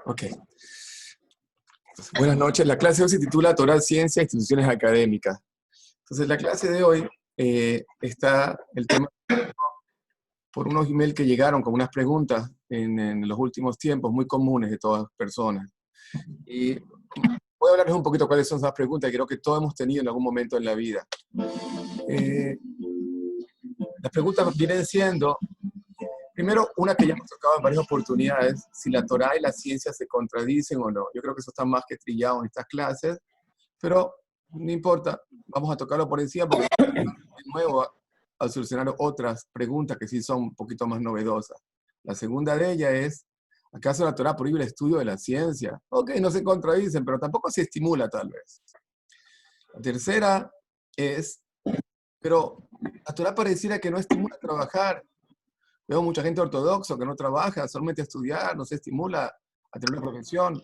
Ok. Buenas noches. La clase de hoy se titula Torá, Ciencia e Instituciones Académicas. Entonces, la clase de hoy está el tema por unos emails que llegaron con unas preguntas en los últimos tiempos muy comunes de todas las personas. Y voy a hablarles un poquito cuáles son esas preguntas que creo que todos hemos tenido en algún momento en la vida. Las preguntas vienen siendo, primero, una que ya hemos tocado en varias oportunidades, si la Torá y la ciencia se contradicen o no. Yo creo que eso está más que trillado en estas clases, pero no importa, vamos a tocarlo por encima porque de nuevo a solucionar otras preguntas que sí son un poquito más novedosas. La segunda de ellas es, ¿acaso la Torá prohíbe el estudio de la ciencia? Ok, no se contradicen, pero tampoco se estimula tal vez. La tercera es, pero la Torá pareciera que no estimula a trabajar. Veo mucha gente ortodoxa que no trabaja, solamente a estudiar, no se estimula a tener una profesión.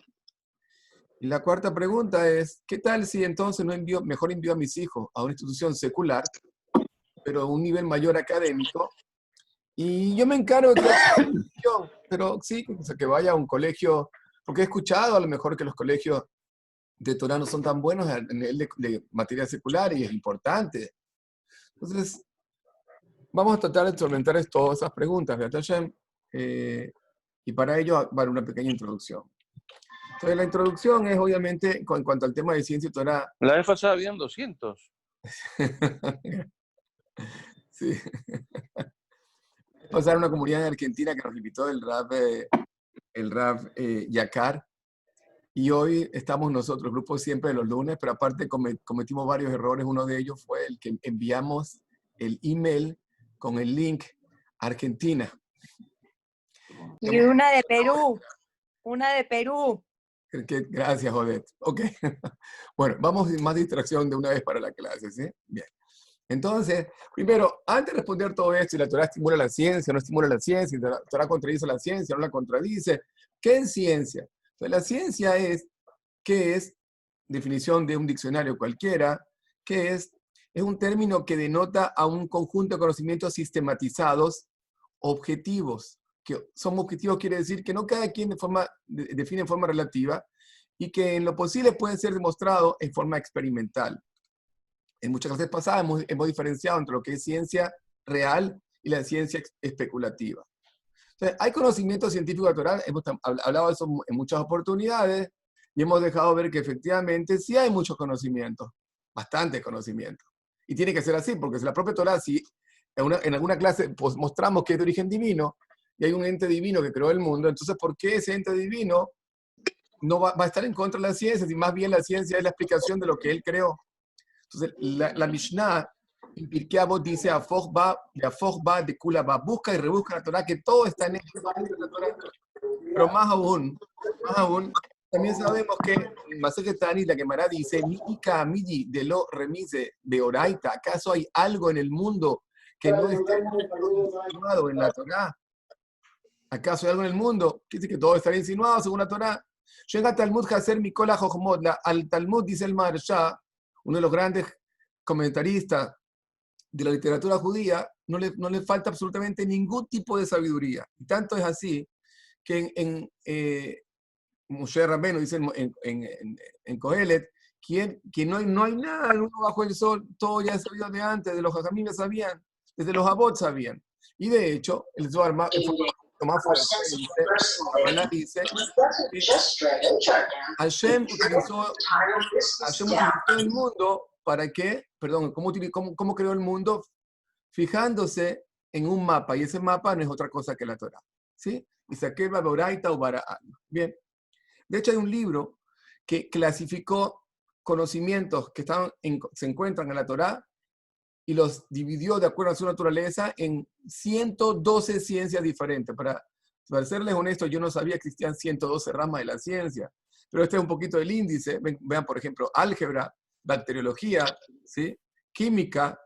Y la cuarta pregunta es, ¿qué tal si entonces mejor envío a mis hijos a una institución secular, pero a un nivel mayor académico? Y yo me encargo de pero sí, o sea, que vaya a un colegio, porque he escuchado a lo mejor que los colegios de Torá no son tan buenos a nivel de materia secular y es importante. Entonces, vamos a tratar de solventar todas esas preguntas, y para ello va a haber una pequeña introducción. Entonces, la introducción es obviamente en cuanto al tema de ciencia y Torá. La vez pasada habían 200. Sí. Pasar una comunidad en Argentina que nos invitó el Rav Yacar. Y hoy estamos nosotros, el grupo siempre de los lunes, pero aparte cometimos varios errores. Uno de ellos fue el que enviamos el email con el link a Argentina. Y una de Perú, una de Perú. Gracias, Odette. Ok. Bueno, vamos sin más distracción de una vez para la clase, ¿sí? Bien. Entonces, primero, antes de responder todo esto, si la Torá estimula la ciencia, no estimula la ciencia, si la Torá contradice la ciencia, no la contradice, ¿qué es ciencia? Entonces, la ciencia es, ¿qué es? Definición de un diccionario cualquiera, ¿qué es? Es un término que denota a un conjunto de conocimientos sistematizados, objetivos. Que son objetivos quiere decir que no cada quien define en forma relativa y que en lo posible pueden ser demostrados en forma experimental. En muchas clases pasadas hemos diferenciado entre lo que es ciencia real y la ciencia especulativa. Entonces, hay conocimiento científico natural, hemos hablado de eso en muchas oportunidades y hemos dejado ver que efectivamente sí hay mucho conocimiento, bastante conocimiento. Y tiene que ser así, porque si la propia Torá, si en alguna clase pues, mostramos que es de origen divino y hay un ente divino que creó el mundo, entonces ¿por qué ese ente divino no va a estar en contra de la ciencia? Si más bien la ciencia es la explicación de lo que él creó. Entonces, la Mishnah en Pirkei Avot dice, Afoch ba de kula ba, busca y rebusca la Torah, que todo está en la Torah. Pero más aún, también sabemos que en Masejet Ta'anit la Gemara dice, Mi'ika midi de lo remise de oraita, ¿acaso hay algo en el mundo que no esté insinuado en la Torah? ¿Acaso hay algo en el mundo? Quiere decir que todo está insinuado según la Torah. Llega Talmud Haser Mikola Jochmot, al Talmud dice el Maharsha, uno de los grandes comentaristas de la literatura judía, no le falta absolutamente ningún tipo de sabiduría. Y tanto es así que en Moshe Rabbeinu dice en Kohelet, que no hay nada bajo el sol, todo ya es sabido de antes, de los Jajamim ya sabían, desde los Abot sabían. Y de hecho, el Zohar más fuerte dice que Hashem utilizó el mundo para qué, perdón, ¿cómo creó el mundo? Fijándose en un mapa, y ese mapa no es otra cosa que la Torah, ¿sí? Y saqué Baboraita o Bara'an. Bien. De hecho, hay un libro que clasificó conocimientos que se encuentran en la Torah y los dividió de acuerdo a su naturaleza en 112 ciencias diferentes. Para serles honestos, yo no sabía que existían 112 ramas de la ciencia, pero este es un poquito del índice. Vean, por ejemplo, álgebra, bacteriología, ¿sí? Química,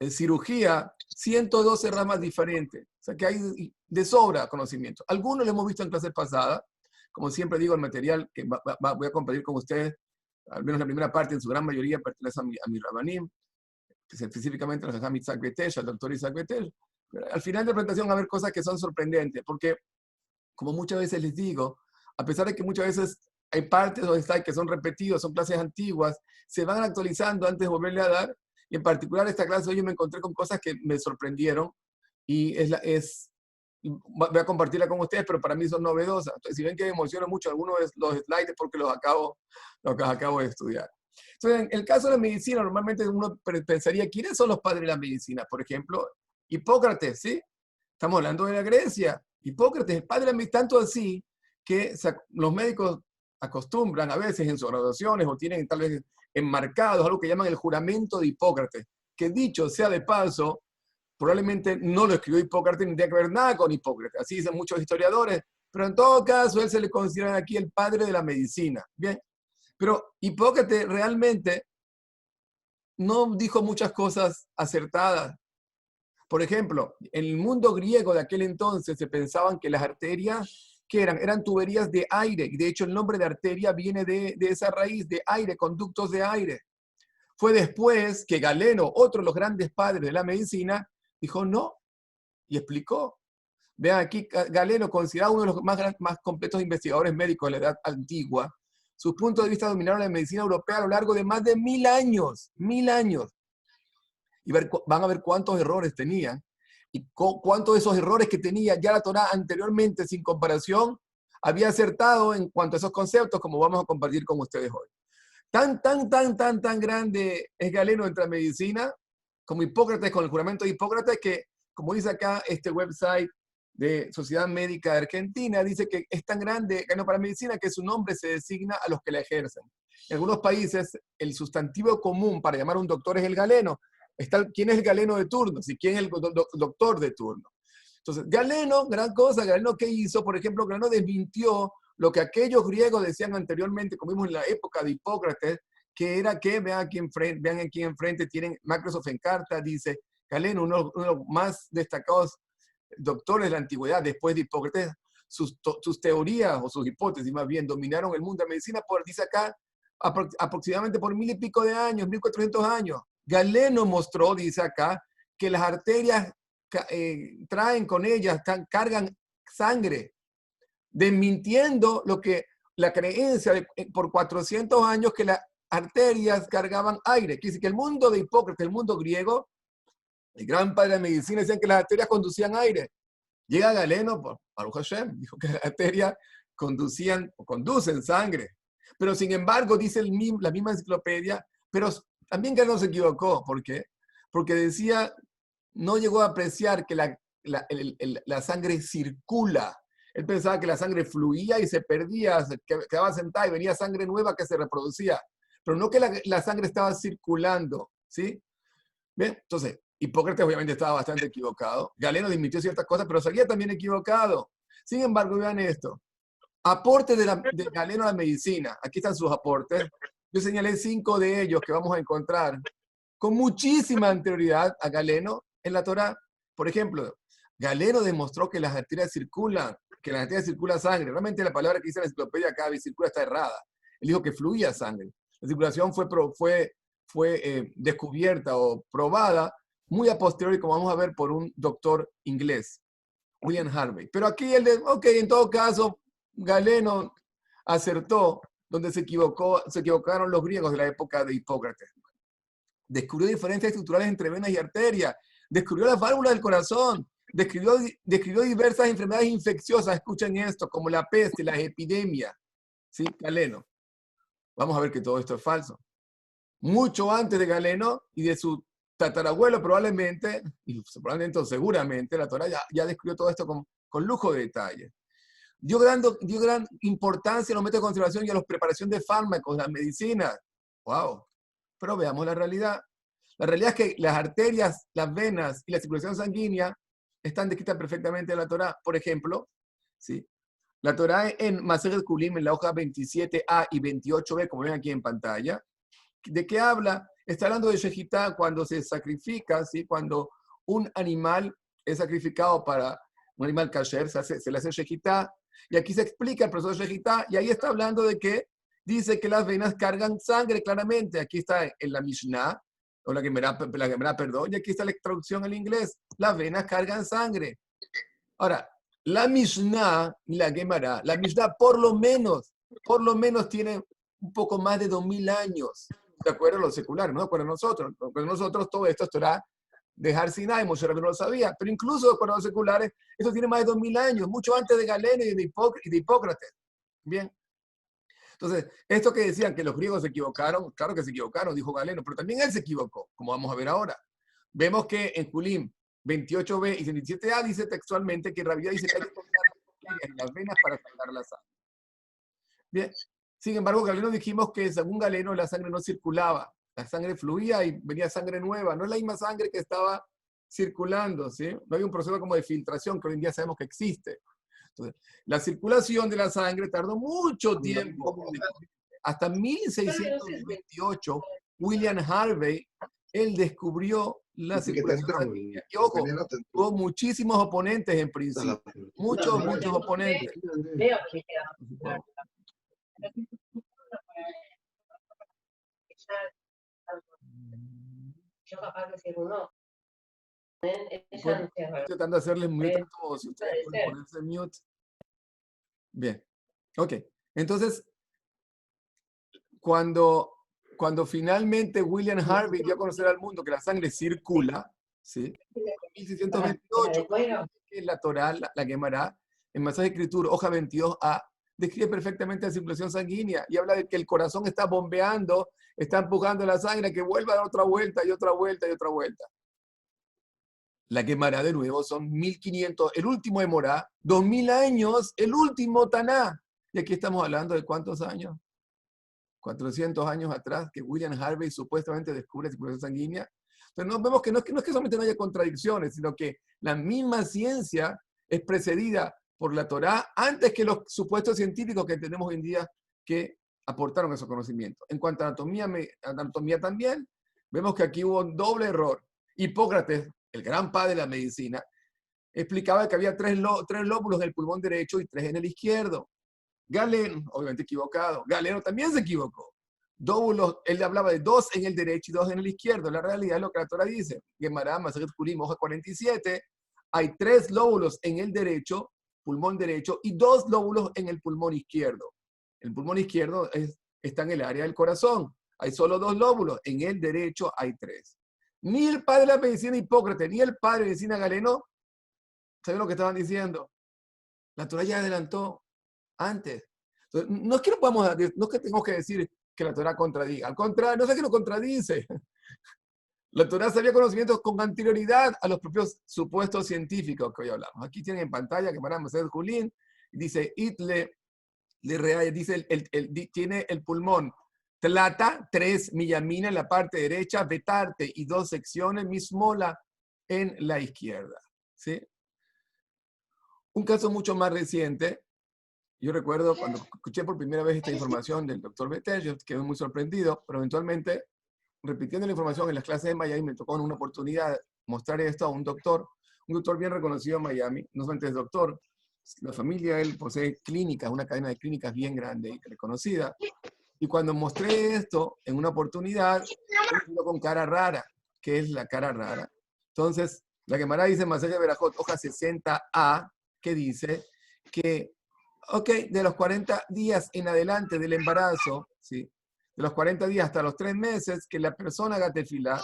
cirugía, 112 ramas diferentes. O sea que hay de sobra conocimiento. Algunos lo hemos visto en clases pasadas. Como siempre digo, el material que voy a compartir con ustedes, al menos la primera parte, en su gran mayoría, pertenece a mi Rabanim, específicamente al Jajam Isaac Betesh, al doctor Isaac Betesh. Al final de la presentación va a haber cosas que son sorprendentes, porque, como muchas veces les digo, a pesar de que muchas veces hay partes donde está que son repetidos, son clases antiguas, se van actualizando antes de volverle a dar. Y en particular esta clase hoy yo me encontré con cosas que me sorprendieron y voy a compartirla con ustedes, pero para mí son novedosas. Entonces, si ven que me emociono mucho algunos de los slides porque los acabo de estudiar. Entonces, en el caso de la medicina, normalmente uno pensaría, ¿quiénes son los padres de la medicina? Por ejemplo, Hipócrates, ¿sí? Estamos hablando de la Grecia. Hipócrates, el padre de la medicina, tanto así que los médicos acostumbran a veces en sus graduaciones o tienen tal vez enmarcados algo que llaman el juramento de Hipócrates, que dicho sea de paso, probablemente no lo escribió Hipócrates ni tiene que ver nada con Hipócrates, así dicen muchos historiadores, pero en todo caso él se le considera aquí el padre de la medicina. Bien, pero Hipócrates realmente no dijo muchas cosas acertadas. Por ejemplo, en el mundo griego de aquel entonces se pensaban que las arterias, ¿qué eran? Eran tuberías de aire, y de hecho el nombre de arteria viene de esa raíz, de aire, conductos de aire. Fue después que Galeno, otro de los grandes padres de la medicina, dijo no, y explicó. Vean aquí, Galeno, considerado uno de los más completos investigadores médicos de la edad antigua, sus puntos de vista dominaron la medicina europea a lo largo de más de 1000 años, 1000 años. Y van a ver cuántos errores tenían, y cuántos de esos errores que tenía ya la Torá anteriormente, sin comparación, había acertado en cuanto a esos conceptos, como vamos a compartir con ustedes hoy. Tan grande es Galeno entre la medicina, como Hipócrates, con el juramento de Hipócrates, que, como dice acá este website de Sociedad Médica de Argentina, dice que es tan grande Galeno para la medicina que su nombre se designa a los que la ejercen. En algunos países, el sustantivo común para llamar a un doctor es el galeno. ¿Quién es el galeno de turno? ¿Sí? ¿Quién es el doctor de turno? Entonces, Galeno, gran cosa, Galeno, ¿qué hizo? Por ejemplo, Galeno desmintió lo que aquellos griegos decían anteriormente, como vimos en la época de Hipócrates, que era que, vean aquí enfrente, tienen Microsoft en carta, dice, Galeno, uno de los más destacados doctores de la antigüedad, después de Hipócrates, sus teorías o sus hipótesis más bien dominaron el mundo de la medicina, dice acá, aproximadamente por 1000 y pico de años, 1400 años. Galeno mostró, dice acá, que las arterias traen con ellas, cargan sangre, desmintiendo lo que la creencia por 400 años que las arterias cargaban aire. Quiere decir que el mundo de Hipócrates, el mundo griego, el gran padre de la medicina, decían que las arterias conducían aire. Llega Galeno, Baruch Hashem, dijo que las arterias conducen sangre. Pero sin embargo, dice la misma enciclopedia, pero también Galeno se equivocó. ¿Por qué? Porque decía, no llegó a apreciar que la sangre circula. Él pensaba que la sangre fluía y se perdía, quedaba sentada y venía sangre nueva que se reproducía. Pero no que la sangre estaba circulando, ¿sí? Bien, entonces, Hipócrates obviamente estaba bastante equivocado. Galeno dimitió ciertas cosas, pero seguía también equivocado. Sin embargo, vean esto. Aportes de Galeno a la medicina. Aquí están sus aportes. Yo señalé 5 de ellos que vamos a encontrar con muchísima anterioridad a Galeno en la Torá. Por ejemplo, Galeno demostró que las arterias circulan, que en las arterias circula sangre. Realmente la palabra que dice en la enciclopedia acá, circula, está errada. Él dijo que fluía sangre. La circulación fue descubierta o probada muy a posteriori, como vamos a ver, por un doctor inglés, William Harvey. Pero aquí en todo caso, Galeno acertó donde se equivocaron los griegos de la época de Hipócrates. Descubrió diferencias estructurales entre venas y arterias, descubrió las válvulas del corazón, describió diversas enfermedades infecciosas, escuchen esto, como la peste, las epidemias. ¿Sí? Galeno. Vamos a ver que todo esto es falso. Mucho antes de Galeno y de su tatarabuelo probablemente, seguramente, la Torá ya describió todo esto con lujo de detalle. Dio gran importancia a los métodos de conservación y a la preparación de fármacos, la medicina. ¡Wow! Pero veamos la realidad. La realidad es que las arterias, las venas y la circulación sanguínea están descritas perfectamente en la Torá. Por ejemplo, ¿sí? La Torá en Masechet Kulim, en la hoja 27a y 28b, como ven aquí en pantalla, ¿de qué habla? Está hablando de Shejitá cuando se sacrifica, ¿sí? Cuando un animal es sacrificado para un animal kasher, se le hace Shejitá, y aquí se explica el proceso de Shejitá, y ahí está hablando de que dice que las venas cargan sangre claramente. Aquí está en la Mishnah, o la Gemara, perdón, y aquí está la traducción en inglés. Las venas cargan sangre. Ahora, La Mishnah y la Gemara, la Mishnah por lo menos tiene un poco más de 2000 años. De acuerdo a los seculares, no de acuerdo a nosotros. De acuerdo a nosotros, todo esto es Torah de Har Sinai, Moshe Rabbeinu lo sabía. Pero incluso de acuerdo a los seculares, esto tiene más de 2000 años, mucho antes de Galeno y de Hipócrates. Bien. Entonces, esto que decían que los griegos se equivocaron, claro que se equivocaron, dijo Galeno, pero también él se equivocó, como vamos a ver ahora. Vemos que en Julim 28b y 27a dice textualmente que Rabbi dice que hay que cortar en las venas para sacar la sangre. Bien. Sin embargo, Galeno dijimos que según Galeno la sangre no circulaba, la sangre fluía y venía sangre nueva, no es la misma sangre que estaba circulando, ¿sí? No hay un proceso como de filtración que hoy en día sabemos que existe. Entonces, la circulación de la sangre tardó mucho tiempo, hasta 1628, William Harvey, él descubrió la circulación sanguínea. Y ojo, tuvo muchísimos oponentes en principio, muchos oponentes. Yo capaz de decir uno. Estoy tratando de hacerles mute a todos, si ustedes pueden ponerse mute. Bien, ok. Entonces, cuando finalmente William Harvey dio a conocer al mundo que la sangre circula, ¿sí? En 1628, que la Torá, la Gemara, en Masaje Escritura, hoja 22a, describe perfectamente la circulación sanguínea y habla de que el corazón está bombeando, está empujando la sangre que vuelva a dar otra vuelta y otra vuelta y otra vuelta. La Gemara, de nuevo, son 1500, el último de Morá, 2000 años, el último Taná. Y aquí estamos hablando de ¿cuántos años? 400 años atrás, que William Harvey supuestamente descubre la circulación sanguínea. Entonces, nos vemos que no es que solamente no haya contradicciones, sino que la misma ciencia es precedida por la Torá antes que los supuestos científicos que tenemos hoy en día que aportaron esos conocimientos. En cuanto a anatomía también, vemos que aquí hubo un doble error. Hipócrates, el gran padre de la medicina, explicaba que había tres lóbulos en el pulmón derecho y 3 en el izquierdo. Galeno, obviamente equivocado, Galeno también se equivocó. Él hablaba de 2 en el derecho y 2 en el izquierdo. La realidad es lo que la Torah dice. Gemara, Masajet Julim, hoja 47, hay 3 lóbulos en el derecho, pulmón derecho, y 2 lóbulos en el pulmón izquierdo. El pulmón izquierdo está en el área del corazón. Hay solo 2 lóbulos. En el derecho hay 3. Ni el padre de la medicina Hipócrates, ni el padre de la medicina Galeno, ¿saben lo que estaban diciendo? La Torah ya adelantó antes. Entonces, no es que tengamos que decir que la Torah contradiga. Al contrario, no es que lo contradice. La Torah sabía conocimientos con anterioridad a los propios supuestos científicos que hoy hablamos. Aquí tienen en pantalla que para Masajet Julín dice Itle le real, dice tiene el pulmón Tlata, 3 miyamina en la parte derecha, Betarte y 2 secciones, Mismola en la izquierda. ¿Sí? Un caso mucho más reciente, yo recuerdo cuando escuché por primera vez esta información del doctor Betel, yo quedé muy sorprendido, pero eventualmente, repitiendo la información en las clases de Miami, me tocó en una oportunidad mostrar esto a un doctor bien reconocido en Miami, no solamente es doctor, la familia de él posee clínicas, una cadena de clínicas bien grande y reconocida. Y cuando mostré esto en una oportunidad, él con cara rara. ¿Qué es la cara rara? Entonces, la Gemara dice en Masaje Berajot, hoja 60a, que dice que, de los 40 días en adelante del embarazo, ¿sí? De los 40 días hasta los 3 meses, que la persona haga tefilá,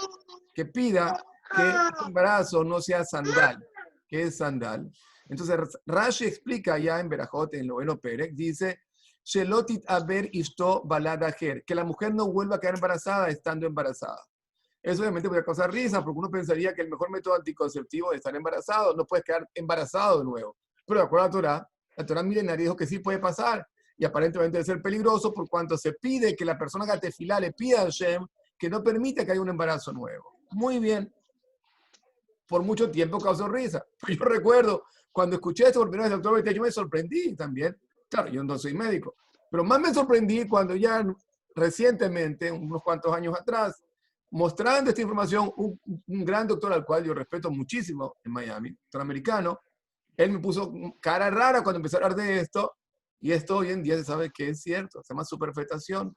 que pida que el embarazo no sea sandal. ¿Qué es sandal? Entonces, Rashi explica ya en Berajot, en Noveno Perek, dice, Shelotit aber ishto baladajer, que la mujer no vuelva a quedar embarazada estando embarazada. Eso obviamente puede causar risa, porque uno pensaría que el mejor método anticonceptivo es estar embarazado, no puedes quedar embarazado de nuevo. Pero de acuerdo a la Torá milenaria dijo que sí puede pasar, y aparentemente debe ser peligroso por cuanto se pide que la persona que tefilá le pida a Hashem que no permita que haya un embarazo nuevo. Muy bien. Por mucho tiempo causó risa. Yo recuerdo, cuando escuché esto por primera vez del doctor Betel, yo me sorprendí también. Claro, yo no soy médico, pero más me sorprendí cuando ya recientemente, unos cuantos años atrás, mostrando esta información, un gran doctor al cual yo respeto muchísimo en Miami, doctor americano, él me puso cara rara cuando empecé a hablar de esto, y esto hoy en día se sabe que es cierto, se llama superfetación.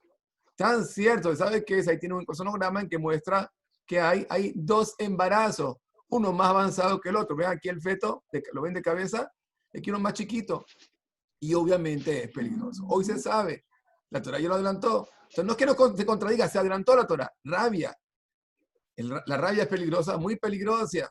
Tan cierto, se sabe que es, ahí tiene un sonograma en que muestra que hay 2 embarazos, uno más avanzado que el otro. Vean aquí el feto, lo ven de cabeza, Él quiere uno más chiquito. Y obviamente es peligroso. Hoy se sabe, la Torah ya lo adelantó. Entonces no es que no se contradiga, se adelantó la Torah. Rabia. La rabia es peligrosa, muy peligrosa,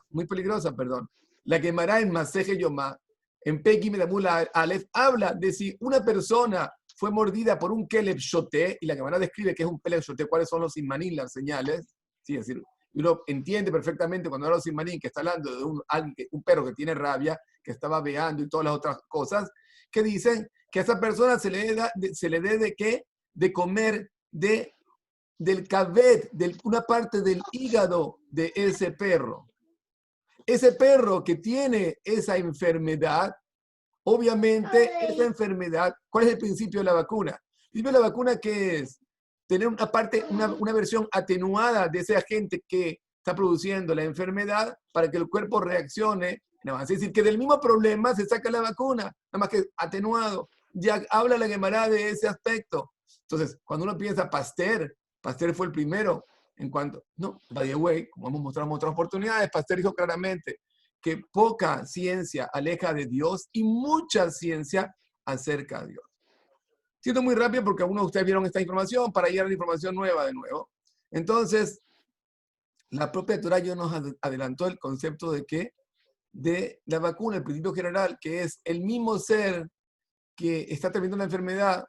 perdón. La Gemara en Maseje Yomá, en Peki Medamula Aleph, habla de si una persona fue mordida por un keleb shoté, y la Gemara describe que es un keleb shoté, cuáles son los simanín, las señales. Sí, es decir, uno entiende perfectamente cuando habla de simanín que está hablando de un perro que tiene rabia, que está babeando y todas las otras cosas, que dicen que a esa persona se le dé de qué, de comer del cabet, de una parte del hígado de ese perro. Ese perro que tiene esa enfermedad, obviamente esa enfermedad, ¿cuál es el principio de la vacuna? El principio de la vacuna, ¿qué es? Tener una versión atenuada de ese agente que está produciendo la enfermedad para que el cuerpo reaccione. Es decir, que del mismo problema se saca la vacuna, nada más que atenuado. Ya habla la Gemara de ese aspecto. Entonces, cuando uno piensa Pasteur fue el primero en cuanto, no, by the way, como hemos mostrado en otras oportunidades, Pasteur dijo claramente que poca ciencia aleja de Dios y mucha ciencia acerca a Dios. Siento muy rápido porque algunos de ustedes vieron esta información para ir a la información nueva de nuevo. Entonces, la propia Torah ya nos adelantó el concepto de que de la vacuna, el principio general, que es el mismo ser que está teniendo la enfermedad,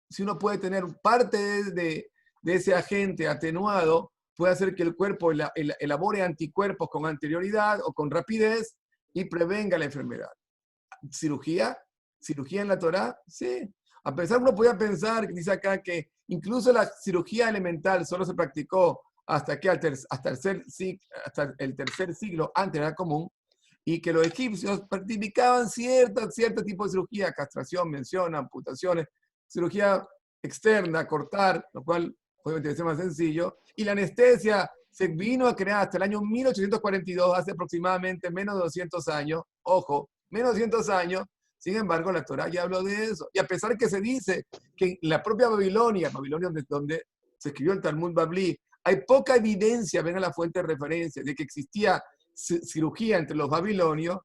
si uno puede tener parte de ese agente atenuado, puede hacer que el cuerpo elabore anticuerpos con anterioridad o con rapidez y prevenga la enfermedad. ¿Cirugía? ¿Cirugía en la Torá? Sí. A pesar uno podía pensar, dice acá, que incluso la cirugía elemental solo se practicó hasta el tercer siglo antes era común, y que los egipcios practicaban cierto tipo de cirugía, castración, mención, amputaciones, cirugía externa, cortar, lo cual obviamente debe ser más sencillo, y la anestesia se vino a crear hasta el año 1842, hace aproximadamente menos de 200 años, ojo, menos de 200 años. Sin embargo, la Torá ya habló de eso. Y a pesar que se dice que en la propia Babilonia donde se escribió el Talmud Babli, hay poca evidencia, ven a la fuente de referencia, de que existía cirugía entre los babilonios,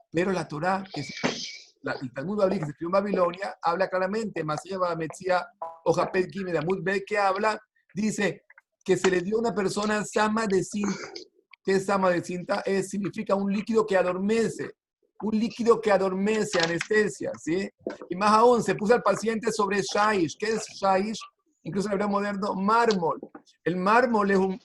pero la Torá, el Talmud Babli que se escribió en Babilonia, habla claramente, Masía Metzia, Ojapet Gime de Amud B, que habla, dice que se le dio a una persona sama de cinta. ¿Qué es sama de cinta? Significa un líquido que adormece. Un líquido que adormece, anestesia, ¿sí? Y más aún, se puso al paciente sobre shaish. ¿Qué es shaish? Incluso en hebreo moderno, mármol. El mármol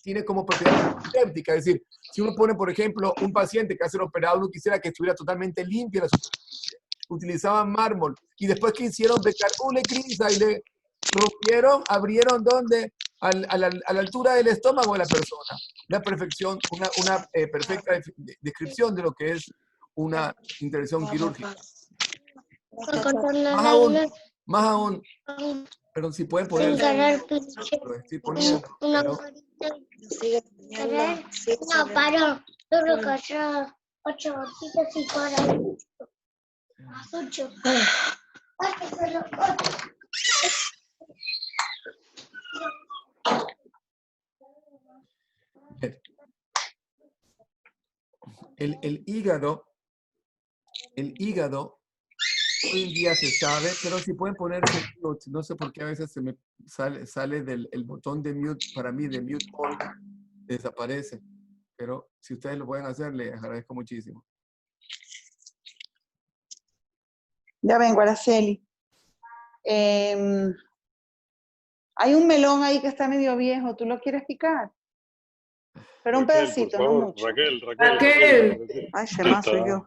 tiene como propiedad séptica, es decir, si uno pone, por ejemplo, un paciente que hace el operado, uno quisiera que estuviera totalmente limpia la superficie, utilizaban mármol. Y después que hicieron becar una crisa y le rompieron, abrieron ¿dónde? A la altura del estómago de la persona. Una perfección, una perfecta descripción de lo que es una intervención quirúrgica. Más aún, perdón, si pueden poner, lo estoy poniendo, pero, No, paró. Solo cayó 8 gotitas y para 8. 8 solo 8. el hígado, hoy en día se sabe, pero si pueden ponerse mute, no sé por qué a veces se me sale el botón de mute, para mí de mute all, desaparece. Pero si ustedes lo pueden hacer, les agradezco muchísimo. Ya vengo, Araceli. Hay un melón ahí que está medio viejo, ¿tú lo quieres picar? Pero un pedacito, no mucho. Raquel. Ay, Shema, soy yo.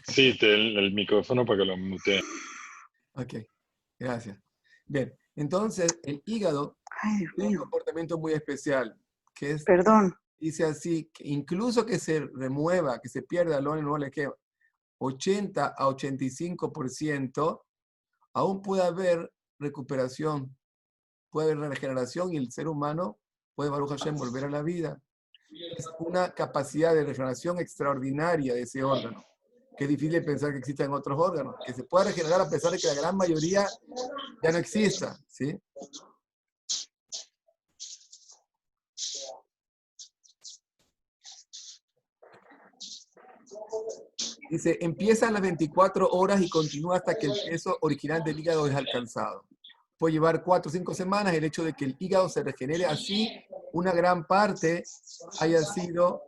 Sí, el micrófono para que lo mute. Ok, gracias. Bien, entonces el hígado Ay, Dios tiene un mío. comportamiento muy especial, que es, Perdón. dice así, que incluso que se remueva, que se pierda el no le queda 80 a 85%, aún puede haber recuperación, puede haber regeneración y el ser humano puede, Baruch Hashem, volver a la vida. Es una capacidad de regeneración extraordinaria de ese órgano, que es difícil pensar que exista en otros órganos, que se pueda regenerar a pesar de que la gran mayoría ya no exista, ¿sí? Dice, empieza a las 24 horas y continúa hasta que el peso original del hígado es alcanzado. Puede llevar 4 o 5 semanas. El hecho de que el hígado se regenere así, una gran parte haya sido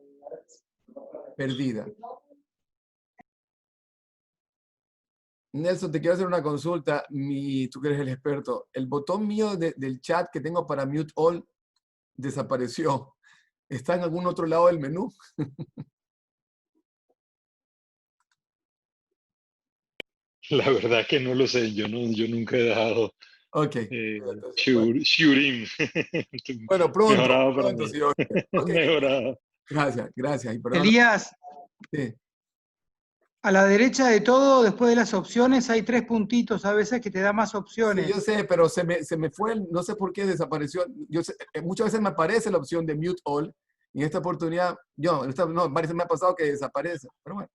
perdida. Nelson, te quiero hacer una consulta. Tú que eres el experto. El botón mío del chat que tengo para mute all desapareció. ¿Está en algún otro lado del menú? La verdad que no lo sé, yo nunca he dejado Ok. Entonces, Shurim. bueno, pronto. Mejorado para Pronto, mí. señor. Ok. Mejorado. Gracias. Y perdón. Elías, Sí. a la derecha de todo, después de las opciones, hay 3 puntitos a veces que te da más Sí, opciones. yo sé, pero se me fue, no sé por qué desapareció. Muchas veces me aparece la opción de mute all, y en esta oportunidad, varias veces me ha pasado que desaparece, pero bueno.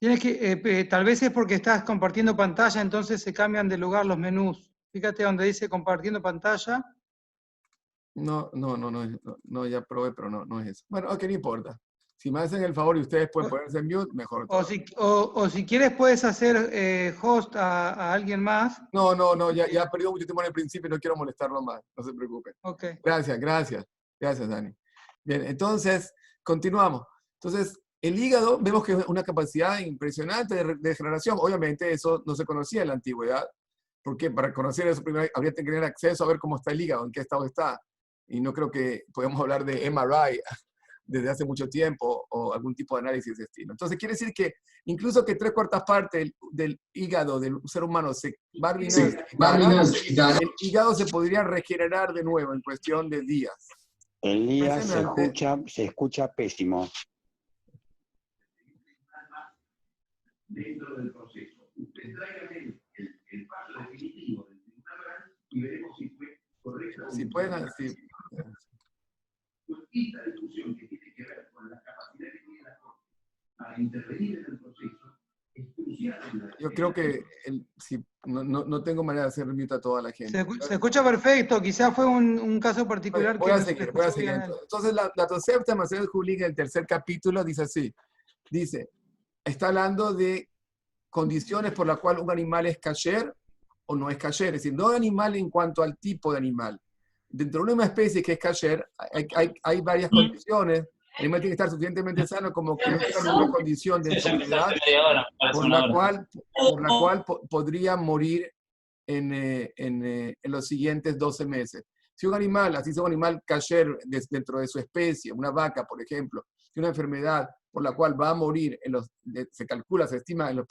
Tienes que, tal vez es porque estás compartiendo pantalla, entonces se cambian de lugar los menús. Fíjate donde dice compartiendo pantalla. No, ya probé, pero no es eso. Bueno, ok, no importa. Si me hacen el favor y ustedes pueden ponerse en mute, mejor. O si quieres puedes hacer host a alguien más. No, ya he perdido mucho tiempo en el principio y no quiero molestarlo más, no se preocupen. Ok. Gracias, Dani. Bien, entonces, continuamos. Entonces, el hígado, vemos que es una capacidad impresionante de generación. Obviamente, eso no se conocía en la antigüedad, porque para conocer eso primero habría que tener acceso a ver cómo está el hígado, en qué estado está. Y no creo que podamos hablar de MRI desde hace mucho tiempo o algún tipo de análisis de estilo. Entonces, quiere decir que incluso que 3/4 partes del hígado del ser humano se va a arruinar, el hígado se podría regenerar de nuevo en cuestión de días. Elías, se escucha pésimo. Dentro del proceso, usted tráigame el paso definitivo del tribunal oral y veremos si fue correcto. Si pueden, así. Pues esta discusión que tiene que ver con la capacidad que tiene la Corte para intervenir en el proceso es crucial. Yo creo que no tengo manera de hacer mute a toda la gente. Se escucha perfecto, quizás fue un caso particular. Voy a seguir. Entonces, la Tosefta Masejet Julín, el tercer capítulo, dice así. Está hablando de condiciones por las cuales un animal es kasher o no es kasher. Es decir, no animal en cuanto al tipo de animal. Dentro de una especie que es kasher, hay varias condiciones. El animal tiene que estar suficientemente sano como que no tenga ninguna condición de enfermedad por la cual podría morir en los siguientes 12 meses. Si un animal, así sea un animal kasher dentro de su especie, una vaca, por ejemplo, tiene una enfermedad por la cual va a morir, se calcula, se estima dentro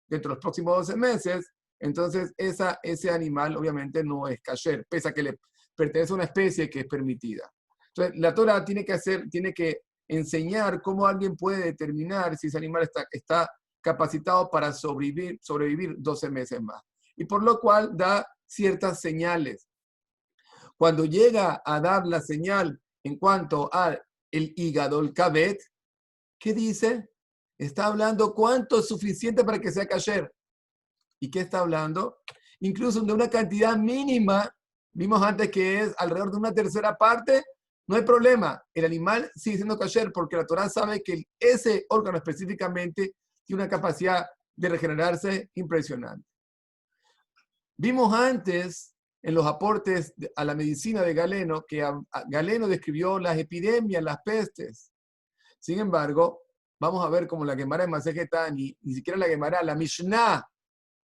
de los próximos 12 meses, entonces ese animal obviamente no es kasher, pese a que le pertenece a una especie que es permitida. Entonces, la Torah tiene que enseñar cómo alguien puede determinar si ese animal está capacitado para sobrevivir 12 meses más. Y por lo cual da ciertas señales. Cuando llega a dar la señal en cuanto al hígado, el kabet, ¿qué dice? Está hablando cuánto es suficiente para que sea kasher. ¿Y qué está hablando? Incluso de una cantidad mínima, vimos antes que es alrededor de 1/3 parte, no hay problema. El animal sigue siendo kasher porque la Torah sabe que ese órgano específicamente tiene una capacidad de regenerarse impresionante. Vimos antes en los aportes a la medicina de Galeno que Galeno describió las epidemias, las pestes. Sin embargo, vamos a ver como la Gemara de Masejet Tani, ni siquiera la Gemara, la Mishnah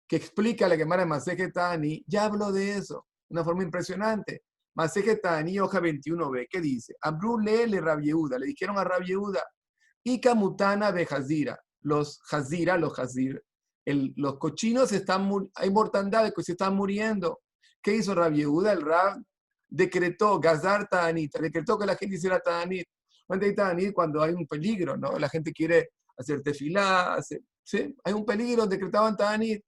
que explica la Gemara de Masejet Tani, ya habló de eso de una forma impresionante. Masejet Tani, hoja 21b, ¿qué dice? Amru le Rabbi Yehuda, le dijeron a Rabbi Yehuda, Ika mutana be Hazira, los cochinos hay mortandad, que se están muriendo. ¿Qué hizo Rabbi Yehuda? El Rab decretó, Gazar Ta'anit, decretó que la gente hiciera Ta'anit. Cuando hay un peligro, ¿no? La gente quiere hacer tefilá, ¿sí? Hay un peligro, decretaban Ta'anit.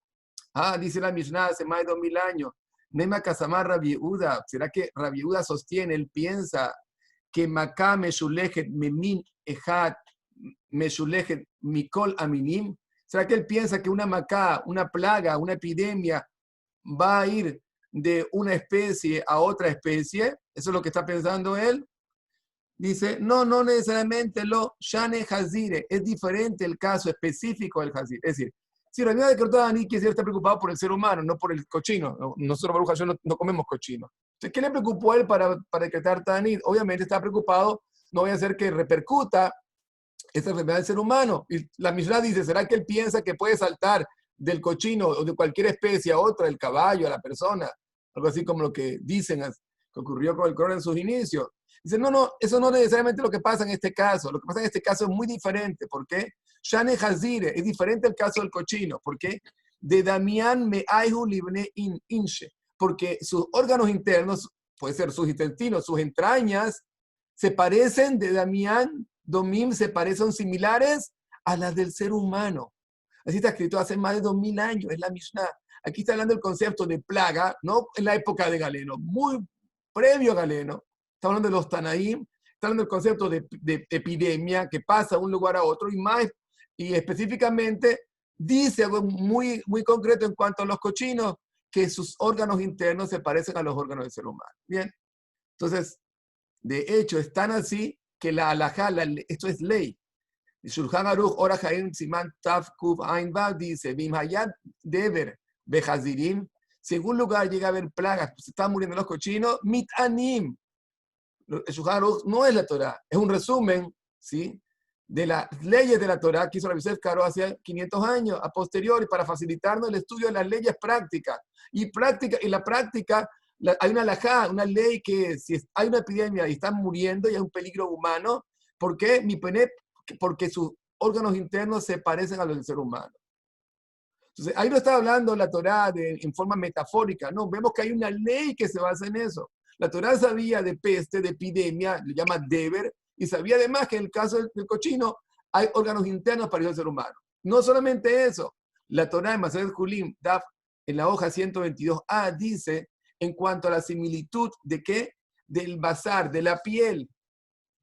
Dice la Mishnah hace más de 2000 años. Nema Kasamar Rabbi Yehuda. ¿Será que Rabbi Yehuda sostiene, él piensa que Maká Meshulejet Memin Ejat Meshulejet Mikol Aminim? ¿Será que él piensa que una Maká, una plaga, una epidemia va a ir de una especie a otra especie? ¿Eso es lo que está pensando él? Dice, no necesariamente lo Shane Hazire, es diferente el caso específico del Hazir. Es decir, si Rabbi Yehuda decretó Ta'anit, quiere decir está preocupado por el ser humano, no por el cochino. Nosotros, Baruch Hashem, no comemos cochino. Entonces, ¿qué le preocupó a él para decretar Ta'anit? Obviamente está preocupado, no voy a hacer que repercuta esta enfermedad del ser humano. Y la Mishnah dice, ¿será que él piensa que puede saltar del cochino o de cualquier especie a otra, del caballo, a la persona? Algo así como lo que dicen, que ocurrió con el corona en sus inicios. Dice, no, eso no es necesariamente lo que pasa en este caso. Lo que pasa en este caso es muy diferente. ¿Por qué? Shane Hazire, es diferente el caso del cochino. ¿Por qué? De Damián me aihu libne inche. Porque sus órganos internos, puede ser sus intestinos, sus entrañas, se parecen de Damián, Domim, se parecen similares a las del ser humano. Así está escrito hace más de 2000 años, es la Mishnah. Aquí está hablando del concepto de plaga, no en la época de Galeno, muy previo a Galeno. Está hablando de los Tanaim, está hablando del concepto de epidemia que pasa de un lugar a otro y específicamente dice algo muy, muy concreto en cuanto a los cochinos, que sus órganos internos se parecen a los órganos del ser humano. Bien, entonces, de hecho, es tan así que la halajá, esto es ley. Shulchan Aruch, Ora Haim, Siman Taf Kuf Ain Vav dice, Bimhayat Dever Behazirim, si en un lugar llega a haber plagas, se están muriendo los cochinos, Mitanim. El Shulchan Aruch no es la Torah, es un resumen, ¿sí?, de las leyes de la Torah que hizo Rabbi Yosef Karo hace 500 años, a posteriori, para facilitarnos el estudio de las leyes prácticas. Y la práctica, hay una halajá, una ley que si hay una epidemia y están muriendo y hay un peligro humano, ¿por qué? Porque sus órganos internos se parecen a los del ser humano. Entonces, ahí no está hablando la Torah en forma metafórica, no, vemos que hay una ley que se basa en eso. La Torah sabía de peste, de epidemia, le llama Deber, y sabía además que en el caso del cochino hay órganos internos parecidos al ser humano. No solamente eso, la Torah en Masejet Julim, Daf, en la hoja 122a, dice, en cuanto a la similitud de qué, del basar, de la piel,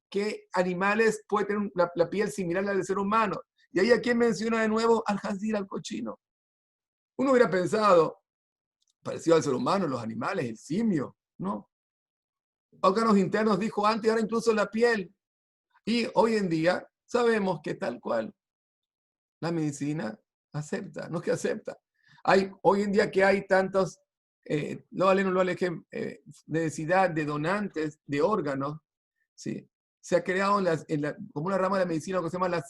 qué animales pueden tener la piel similar a la del ser humano. Y ahí aquí menciona de nuevo al Hazir, al cochino. Uno hubiera pensado, parecido al ser humano, los animales, el simio, ¿no? Órganos internos dijo antes, ahora incluso la piel. Y hoy en día sabemos que tal cual la medicina acepta, no es que acepta. Hoy en día que hay tantos, necesidad de donantes de órganos, ¿sí? Se ha creado como una rama de la medicina que se llama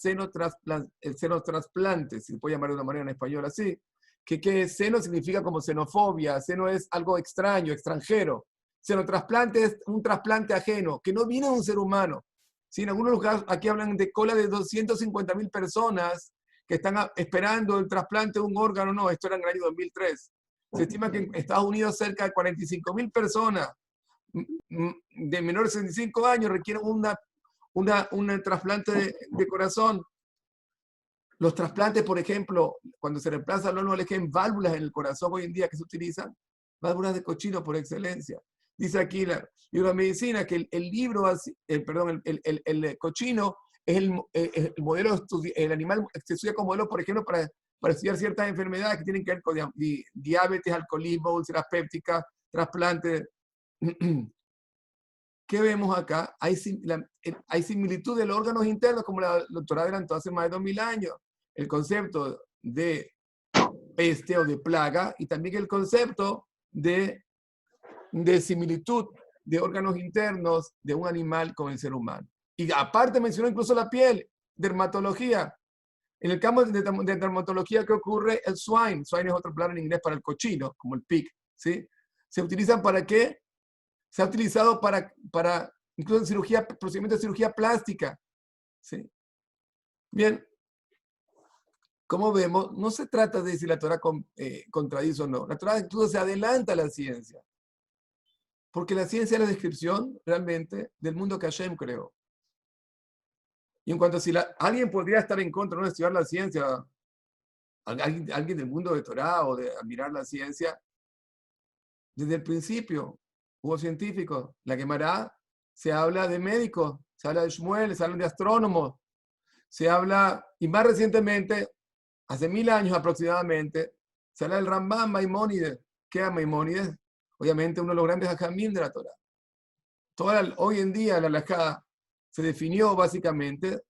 el senotrasplante, si se puede llamar de una manera en español así, que seno significa como xenofobia, seno es algo extraño, extranjero. Senotrasplante es un trasplante ajeno, que no viene de un ser humano. ¿Sí? En algunos lugares aquí hablan de cola de 250.000 personas que están esperando el trasplante de un órgano. No, esto era en el año 2003. Se estima que en Estados Unidos cerca de 45.000 personas de menores de 65 años requieren un trasplante de corazón. Los trasplantes, por ejemplo, cuando se reemplaza en válvulas en el corazón hoy en día que se utilizan, válvulas de cochino por excelencia. Dice aquí el libro de medicina que el cochino es el modelo, el animal que se estudia como modelo, por ejemplo, para estudiar ciertas enfermedades que tienen que ver con diabetes, alcoholismo, úlceras pépticas, trasplantes. ¿Qué vemos acá? Hay similitud de los órganos internos, como la doctora adelantó hace más de 2000 años. El concepto de peste o de plaga y también el concepto de similitud de órganos internos de un animal con el ser humano. Y aparte mencionó incluso la piel, dermatología. En el campo de dermatología, ¿qué ocurre? El swine. Swine es otra palabra en inglés para el cochino, como el pig, ¿sí? ¿Se utilizan para qué? Se ha utilizado para incluso en procedimientos de cirugía plástica, ¿sí? Bien. Como vemos, no se trata de si la Torah contradice o no. La Torah incluso se adelanta a la ciencia. Porque la ciencia es la descripción realmente del mundo que Hashem creó. Y en cuanto a si alguien podría estar en contra de estudiar la ciencia, alguien del mundo de Torah o de admirar la ciencia, desde el principio hubo científicos. La Gemara se habla de médicos, se habla de Shmuel, se habla de astrónomos, se habla, y más recientemente, hace 1000 años aproximadamente, se habla del Rambam Maimónides. ¿Qué es Maimónides? Obviamente uno de los grandes hajamim de la Torah. Hoy en día la halajá se definió básicamente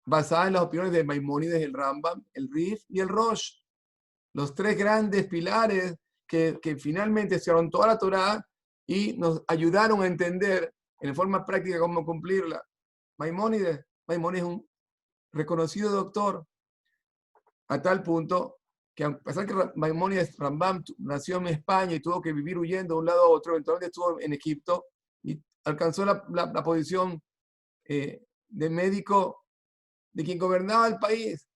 basada en las opiniones de Maimónides, el Rambam, el Rif y el Rosh. Los tres grandes pilares que finalmente estudiaron toda la Torá y nos ayudaron a entender en forma práctica cómo cumplirla. Maimónides es un reconocido doctor, a tal punto que a pesar que Maimónides Rambam nació en España y tuvo que vivir huyendo de un lado a otro, eventualmente estuvo en Egipto y alcanzó la posición de médico de quien gobernaba el país.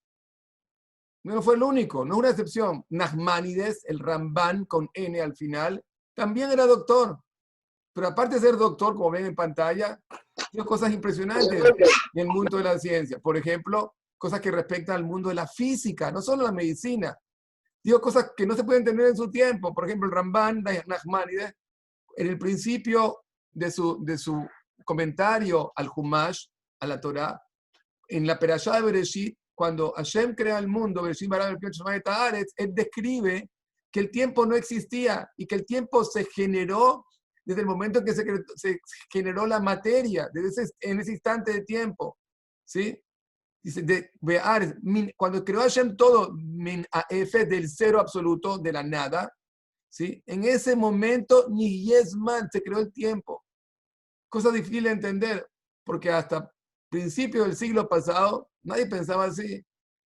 No fue el único, no es una excepción. Nachmanides, el Ramban con N al final, también era doctor. Pero aparte de ser doctor, como ven en pantalla, hizo cosas impresionantes en el mundo de la ciencia. Por ejemplo, cosas que respectan al mundo de la física, no solo la medicina. Digo cosas que no se pueden entender en su tiempo. Por ejemplo, el Ramban, Nachmanides, en el principio de su comentario al Humash, a la Torá, en la Perashá de Bereshit, cuando Hashem crea el mundo, él describe que el tiempo no existía y que el tiempo se generó desde el momento en que se generó la materia, en ese instante de tiempo. ¿Sí? Dice, cuando creó Hashem todo, min F, del cero absoluto, de la nada, ¿sí? En ese momento, ni Yesman se creó el tiempo. Cosa difícil de entender, porque hasta principios del siglo pasado, nadie pensaba así.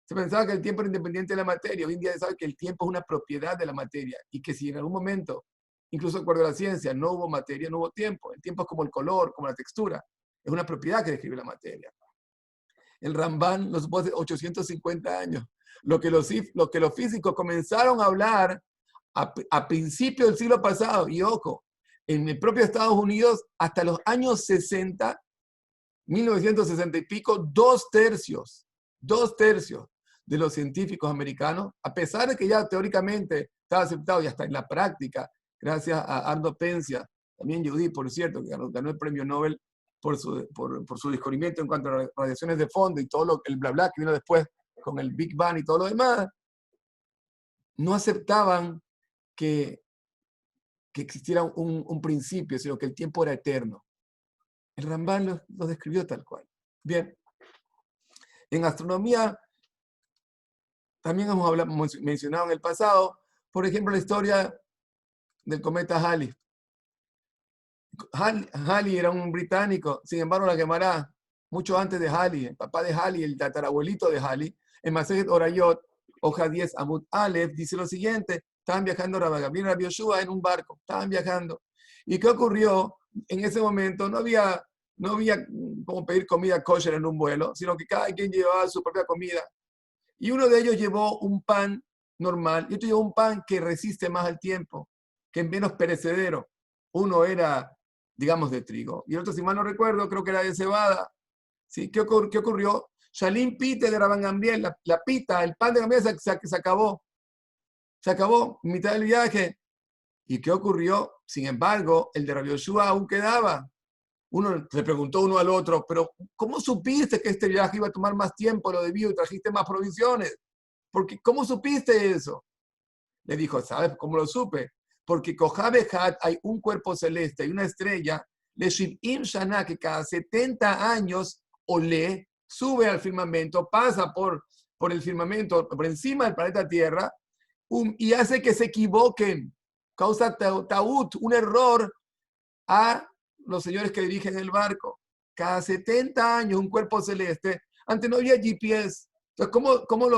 Se pensaba que el tiempo era independiente de la materia. Hoy en día se sabe que el tiempo es una propiedad de la materia y que si en algún momento, incluso de acuerdo a la ciencia, no hubo materia, no hubo tiempo. El tiempo es como el color, como la textura. Es una propiedad que describe la materia. El Ramban lo supo hace 850 años. Lo que los físicos comenzaron a hablar a principios del siglo pasado, y ojo, en el propio Estados Unidos, hasta los años 60, 1960 y pico, dos tercios de los científicos americanos, a pesar de que ya teóricamente estaba aceptado y hasta en la práctica, gracias a Arno Penzias, también Yehudí, por cierto, que ganó el premio Nobel por su descubrimiento en cuanto a radiaciones de fondo y todo el bla bla que vino después con el Big Bang y todo lo demás, no aceptaban que existiera un principio, sino que el tiempo era eterno. El Ramban lo describió tal cual. Bien. En astronomía, también hemos mencionado en el pasado, por ejemplo, la historia del cometa Halley. Halley era un británico, sin embargo, la Gemara, mucho antes de Halley, el papá de Halley, el tatarabuelito de Halley, en Masejet Orayot, hoja 10, Amud Aleph, dice lo siguiente: estaban viajando Rabbi Gabriel y Rabbi Yoshua en un barco, estaban viajando. ¿Y qué ocurrió? En ese momento no había como pedir comida kosher en un vuelo, sino que cada quien llevaba su propia comida. Y uno de ellos llevó un pan normal y otro llevó un pan que resiste más al tiempo, que es menos perecedero. Uno era, digamos, de trigo y el otro, si mal no recuerdo, creo que era de cebada. ¿Sí? ¿Qué ocurrió? Shalim Pite de Rabban Gamliel, la pita, el pan de Gamliel se acabó. Se acabó en mitad del viaje. ¿Y qué ocurrió? Sin embargo, el de Rabbi Yoshua aún quedaba. Uno le preguntó uno al otro, pero ¿cómo supiste que este viaje iba a tomar más tiempo de lo debido y trajiste más provisiones? Porque, ¿cómo supiste eso? Le dijo, ¿sabes cómo lo supe? Porque Kohabejat hay un cuerpo celeste y una estrella, le Shiv'im Shana, que cada 70 años sube al firmamento, pasa por el firmamento, por encima del planeta Tierra, y hace que se equivoquen, causa ta'ut, un error a los señores que dirigen el barco. Cada 70 años un cuerpo celeste, antes no había GPS. Entonces, ¿cómo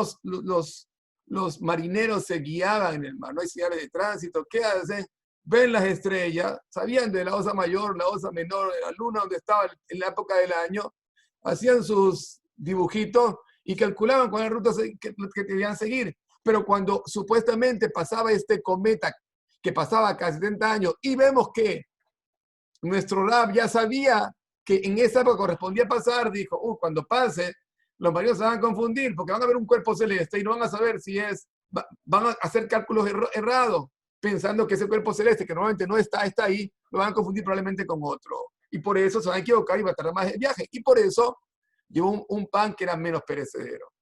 los marineros se guiaban en el mar? No hay señales de tránsito. ¿Qué hacen? Ven las estrellas, sabían de la osa mayor, la osa menor, de la luna, donde estaba en la época del año, hacían sus dibujitos y calculaban cuál era la ruta que debían seguir. Pero cuando supuestamente pasaba este cometa, que pasaba cada 70 años, y vemos que nuestro Rab ya sabía que en esa época correspondía pasar, dijo, cuando pase, los marinos se van a confundir porque van a ver un cuerpo celeste y no van a saber si van a hacer cálculos errados, pensando que ese cuerpo celeste, que normalmente no está ahí, lo van a confundir probablemente con otro. Y por eso se van a equivocar y va a tardar más el viaje. Y por eso llevó un pan que era menos perecedero.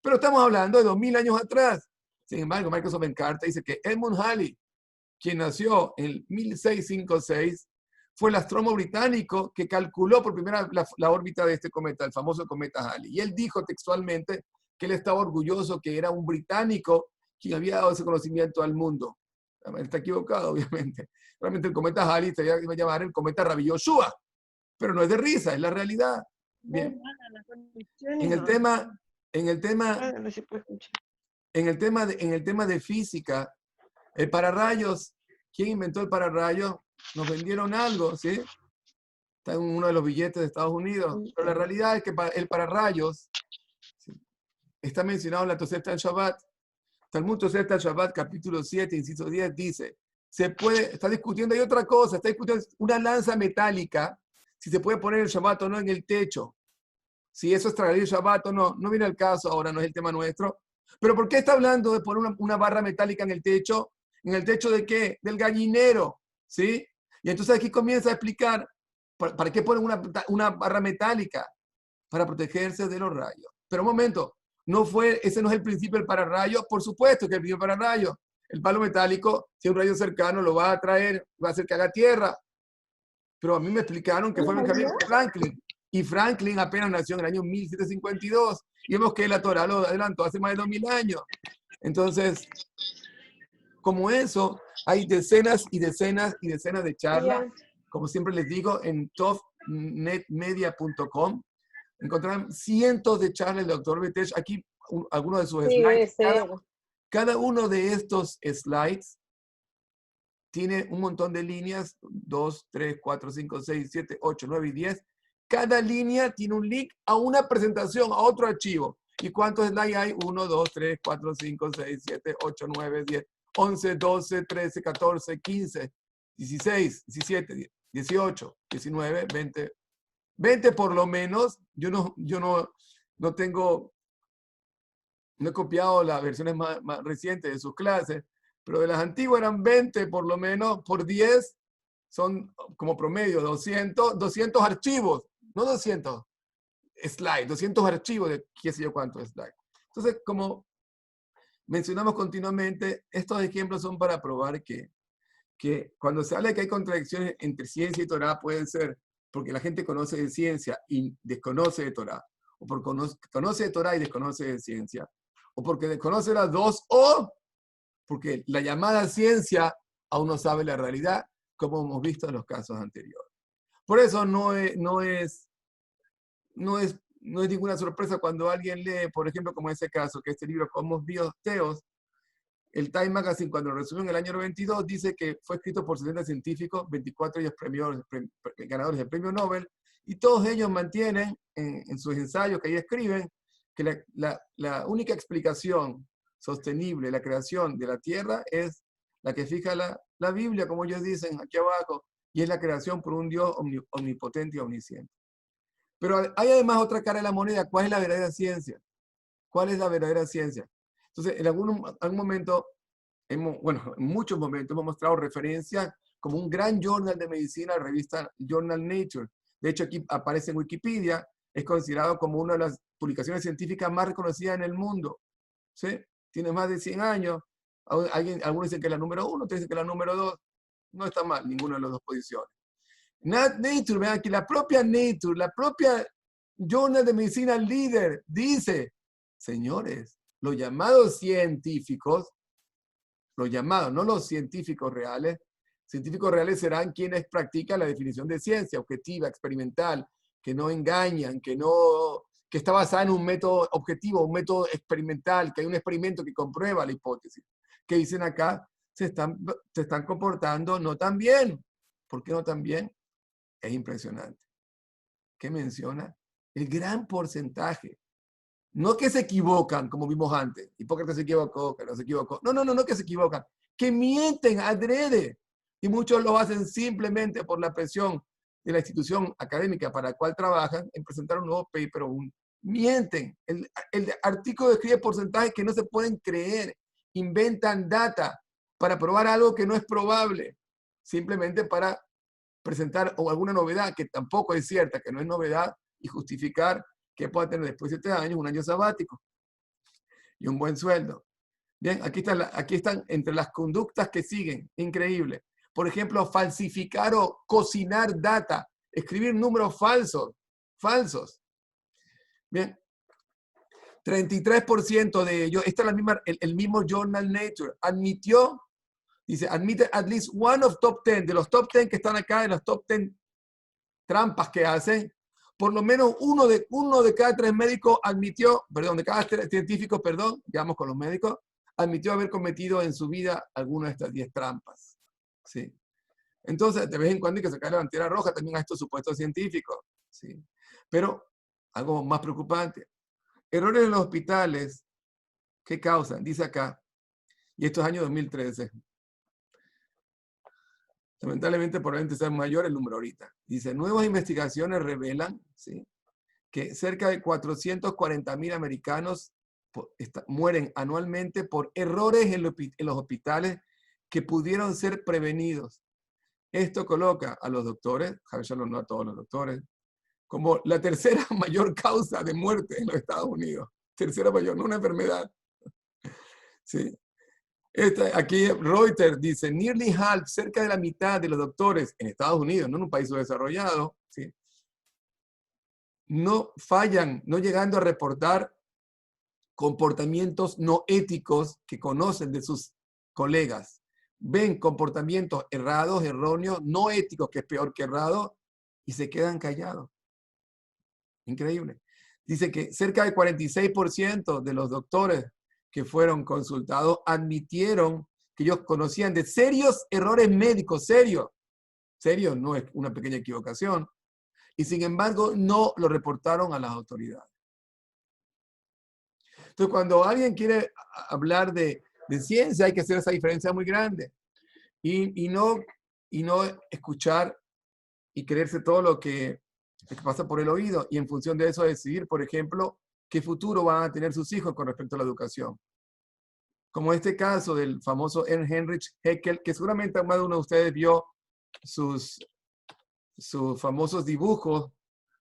Pero estamos hablando de 2000 años atrás. Sin embargo, Microsoft en carta dice que Edmund Halley, quien nació en 1656, fue el astrónomo británico que calculó por primera vez la órbita de este cometa, el famoso cometa Halley. Y él dijo textualmente que él estaba orgulloso que era un británico quien había dado ese conocimiento al mundo. Él está equivocado, obviamente. Realmente el cometa Halley se iba a llamar el cometa Rabbi Yoshua, pero no es de risa, es la realidad. Bien. En el tema de física, el pararrayos, ¿quién inventó el pararrayos? Nos vendieron algo, ¿sí? Está en uno de los billetes de Estados Unidos. Pero la realidad es que el pararrayos, ¿sí?, está mencionado en la Tosefta Shabbat. Talmud Tosefta Shabbat, capítulo 7, inciso 10, dice, está discutiendo, hay otra cosa, está discutiendo una lanza metálica, si se puede poner el Shabbat o no en el techo. Si eso es traer el Shabbat o no, no viene al caso, ahora no es el tema nuestro. Pero ¿por qué está hablando de poner una barra metálica en el techo? ¿En el techo de qué? Del gallinero, ¿sí? Y entonces aquí comienza a explicar, ¿para qué ponen una barra metálica? Para protegerse de los rayos. Pero un momento, ese no es el principio del pararrayo. Por supuesto que el principio del pararrayo, el palo metálico, si un rayo cercano lo va a atraer, va a hacer que haga tierra. Pero a mí me explicaron que fue Benjamin Franklin. Y Franklin apenas nació en el año 1752. Y vemos que la Torah lo adelantó hace más de 2000 años. Entonces, como eso, hay decenas y decenas y decenas de charlas. Como siempre les digo, en tofnetmedia.com encontrarán cientos de charlas del Dr. Betesh. Aquí algunos de sus slides. Cada uno de estos slides tiene un montón de líneas, 2, 3, 4, 5, 6, 7, 8, 9 y 10. Cada línea tiene un link a una presentación, a otro archivo. ¿Y cuántos slides hay? 1, 2, 3, 4, 5, 6, 7, 8, 9, 10, 11, 12, 13, 14, 15, 16, 17, 18, 19, 20. 20 por lo menos. Yo no he copiado las versiones más recientes de sus clases, pero de las antiguas eran 20 por lo menos, por 10 son como promedio 200 archivos, no 200 slides, 200 archivos de qué sé yo cuántos slides. Entonces, como mencionamos continuamente, estos ejemplos son para probar que cuando se habla de que hay contradicciones entre ciencia y Torah, pueden ser porque la gente conoce de ciencia y desconoce de Torah, o porque conoce de Torah y desconoce de ciencia, o porque desconoce las dos, o porque la llamada ciencia aún no sabe la realidad, como hemos visto en los casos anteriores. Por eso no es ninguna sorpresa cuando alguien lee, por ejemplo, como ese caso, que este libro, Cosmos Bioteos, el Time Magazine, cuando lo resumió en el año 92, dice que fue escrito por 70 científicos, 24 ellos ganadores del premio Nobel, y todos ellos mantienen en sus ensayos que ahí escriben que la única explicación sostenible de la creación de la Tierra es la que fija la Biblia, como ellos dicen aquí abajo, y es la creación por un Dios omnipotente y omnisciente. Pero hay además otra cara de la moneda. ¿Cuál es la verdadera ciencia? ¿Cuál es la verdadera ciencia? Entonces, en algún momento, en muchos momentos hemos mostrado referencia como un gran journal de medicina, la revista Journal Nature. De hecho, aquí aparece en Wikipedia, es considerado como una de las publicaciones científicas más reconocidas en el mundo. ¿Sí? Tiene más de 100 años. Algunos dicen que es la número 1, otros dicen que es la número 2. No está mal ninguna de las dos posiciones. Nature, vean aquí, la propia Nature, la propia Journal de Medicina líder, dice, señores, los llamados científicos, los llamados, no los científicos reales serán quienes practican la definición de ciencia objetiva, experimental, que no engañan, que está basada en un método objetivo, un método experimental, que hay un experimento que comprueba la hipótesis. Que dicen acá, se están comportando no tan bien. ¿Por qué no tan bien? Es impresionante. ¿Qué menciona? El gran porcentaje. No que se equivocan, como vimos antes. Hipócrates se equivocó, que no se equivocó. No que se equivocan. Que mienten adrede. Y muchos lo hacen simplemente por la presión de la institución académica para la cual trabajan en presentar un nuevo paper. Mienten. El artículo describe porcentajes que no se pueden creer. Inventan data para probar algo que no es probable. Simplemente para presentar alguna novedad que tampoco es cierta, que no es novedad, y justificar que pueda tener después de 7 años un año sabático y un buen sueldo. Bien, aquí están entre las conductas que siguen, increíble. por ejemplo, falsificar o cocinar data, escribir números falsos. Bien, 33% de ellos, esta es la misma, el mismo Journal Nature, admitió, dice, admite at least one of top 10, de los top 10 que están acá, de los top 10 trampas que hacen, por lo menos uno de cada 3 médicos admitió, perdón, de cada 3 científicos, perdón, digamos con los médicos, admitió haber cometido en su vida alguna de estas 10 trampas. ¿Sí? Entonces, de vez en cuando hay que sacar la bandera roja también a estos supuestos científicos. ¿Sí? Pero, algo más preocupante, errores en los hospitales, ¿qué causan? Dice acá, y esto es año 2013. Lamentablemente, probablemente sea mayor el número ahorita. Dice, nuevas investigaciones revelan, ¿sí?, que cerca de 440.000 americanos mueren anualmente por errores en los hospitales que pudieron ser prevenidos. Esto coloca a los doctores, Javier Shalom, no a todos los doctores, como la tercera mayor causa de muerte en los Estados Unidos. Tercera mayor, no una enfermedad. ¿Sí? Aquí Reuters dice, nearly half, cerca de la mitad de los doctores en Estados Unidos, no en un país subdesarrollado, ¿sí?, no fallan, no llegando a reportar comportamientos no éticos que conocen de sus colegas. Ven comportamientos errados, erróneos, no éticos, que es peor que errado, y se quedan callados. Increíble. Dice que cerca del 46% de los doctores que fueron consultados admitieron que ellos conocían de serios errores médicos, serios. Serio, no es una pequeña equivocación. Y sin embargo, no lo reportaron a las autoridades. Entonces, cuando alguien quiere hablar de ciencia, hay que hacer esa diferencia muy grande. Y no escuchar y creerse todo lo que pasa por el oído. Y en función de eso decidir, por ejemplo, qué futuro van a tener sus hijos con respecto a la educación. Como este caso del famoso Heinrich Haeckel, que seguramente más de uno de ustedes vio sus famosos dibujos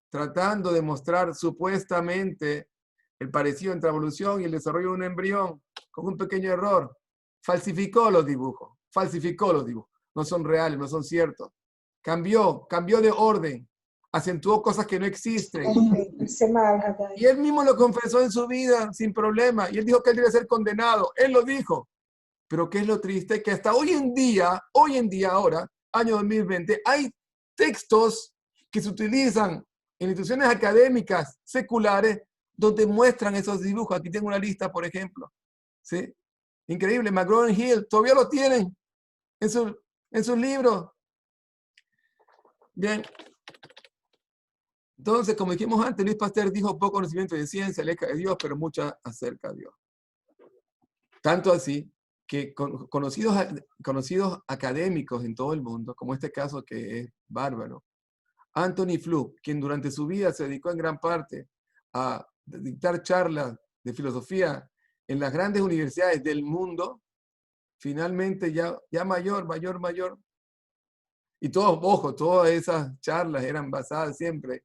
tratando de mostrar supuestamente el parecido entre la evolución y el desarrollo de un embrión, con un pequeño error. Falsificó los dibujos. No son reales, no son ciertos. Cambió de orden. Acentuó cosas que no existen. Y él mismo lo confesó en su vida sin problema. Y él dijo que él debe ser condenado. Él lo dijo. Pero ¿qué es lo triste? Que hasta hoy en día ahora, año 2020, hay textos que se utilizan en instituciones académicas seculares donde muestran esos dibujos. Aquí tengo una lista, por ejemplo. ¿Sí? Increíble. McGraw-Hill todavía lo tienen en sus libros. Bien. Entonces, como dijimos antes, Luis Pasteur dijo poco conocimiento de ciencia, acerca de Dios, pero mucha acerca de Dios. Tanto así que conocidos académicos en todo el mundo, como este caso que es bárbaro, Anthony Flew, quien durante su vida se dedicó en gran parte a dictar charlas de filosofía en las grandes universidades del mundo, finalmente ya mayor, y todas esas charlas eran basadas siempre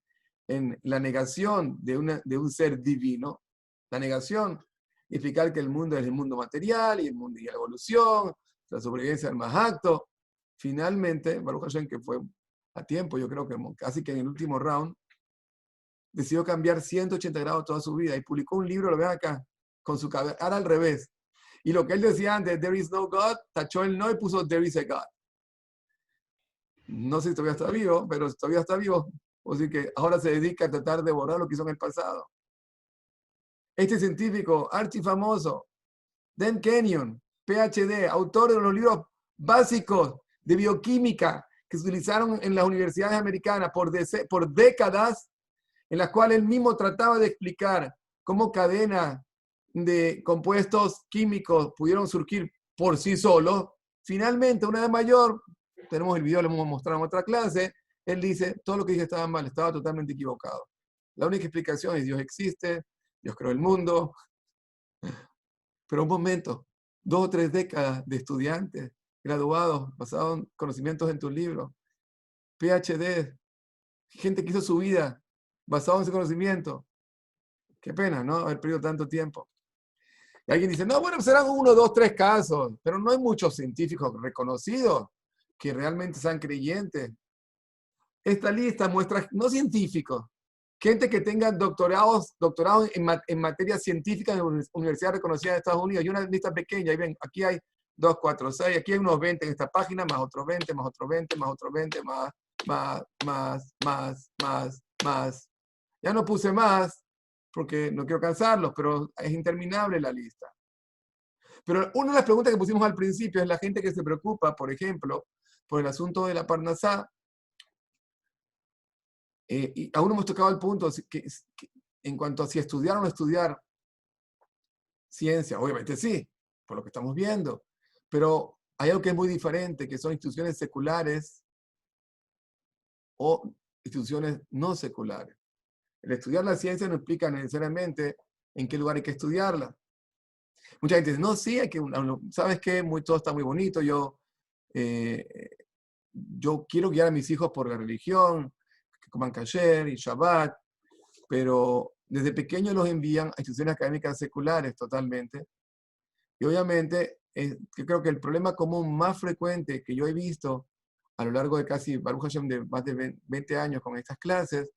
en la negación de un ser divino, la negación, explicar que el mundo es el mundo material y la evolución, la sobrevivencia del más apto. Finalmente, Baruch Hashem, que fue a tiempo, yo creo que casi que en el último round, decidió cambiar 180 grados toda su vida y publicó un libro, lo ven acá, con su cabeza, ahora al revés. Y lo que él decía antes, there is no God, tachó el no y puso there is a God. No sé si todavía está vivo, pero todavía está vivo. Así que ahora se dedica a tratar de borrar lo que hizo en el pasado. Este científico archifamoso, Dan Kenyon, PhD, autor de los libros básicos de bioquímica que se utilizaron en las universidades americanas por décadas, en las cuales él mismo trataba de explicar cómo cadenas de compuestos químicos pudieron surgir por sí solos. Finalmente, una vez mayor, tenemos el video, lo hemos mostrado en otra clase, él dice, todo lo que dije estaba mal, estaba totalmente equivocado. La única explicación es Dios existe, Dios creó el mundo. Pero un momento, 2 o 3 décadas de estudiantes graduados, basados en conocimientos en tus libros, PhD, gente que hizo su vida basado en ese conocimiento. Qué pena, ¿no? Haber perdido tanto tiempo. Y alguien dice, no, bueno, serán 1, 2, 3 casos, pero no hay muchos científicos reconocidos que realmente sean creyentes. Esta lista muestra, no científicos, gente que tenga doctorados en materias científicas en universidades reconocidas de Estados Unidos. Y una lista pequeña, y ven, aquí hay 2, 4, 6, aquí hay unos 20 en esta página, más otros 20, más otros 20, más otros 20, más. Ya no puse más, porque no quiero cansarlos, pero es interminable la lista. Pero una de las preguntas que pusimos al principio es la gente que se preocupa, por ejemplo, por el asunto de la Parnasá. Y aún no hemos tocado el punto que en cuanto a si estudiar o no estudiar ciencia, obviamente sí, por lo que estamos viendo. Pero hay algo que es muy diferente, que son instituciones seculares o instituciones no seculares. El estudiar la ciencia no implica necesariamente en qué lugar hay que estudiarla. Mucha gente dice, no, sí, hay que, ¿sabes qué? Todo está muy bonito, yo quiero guiar a mis hijos por la religión, que coman kasher y Shabbat, pero desde pequeños los envían a instituciones académicas seculares totalmente. Y obviamente, yo creo que el problema común más frecuente que yo he visto a lo largo de casi, Baruch Hashem, de más de 20 años con estas clases,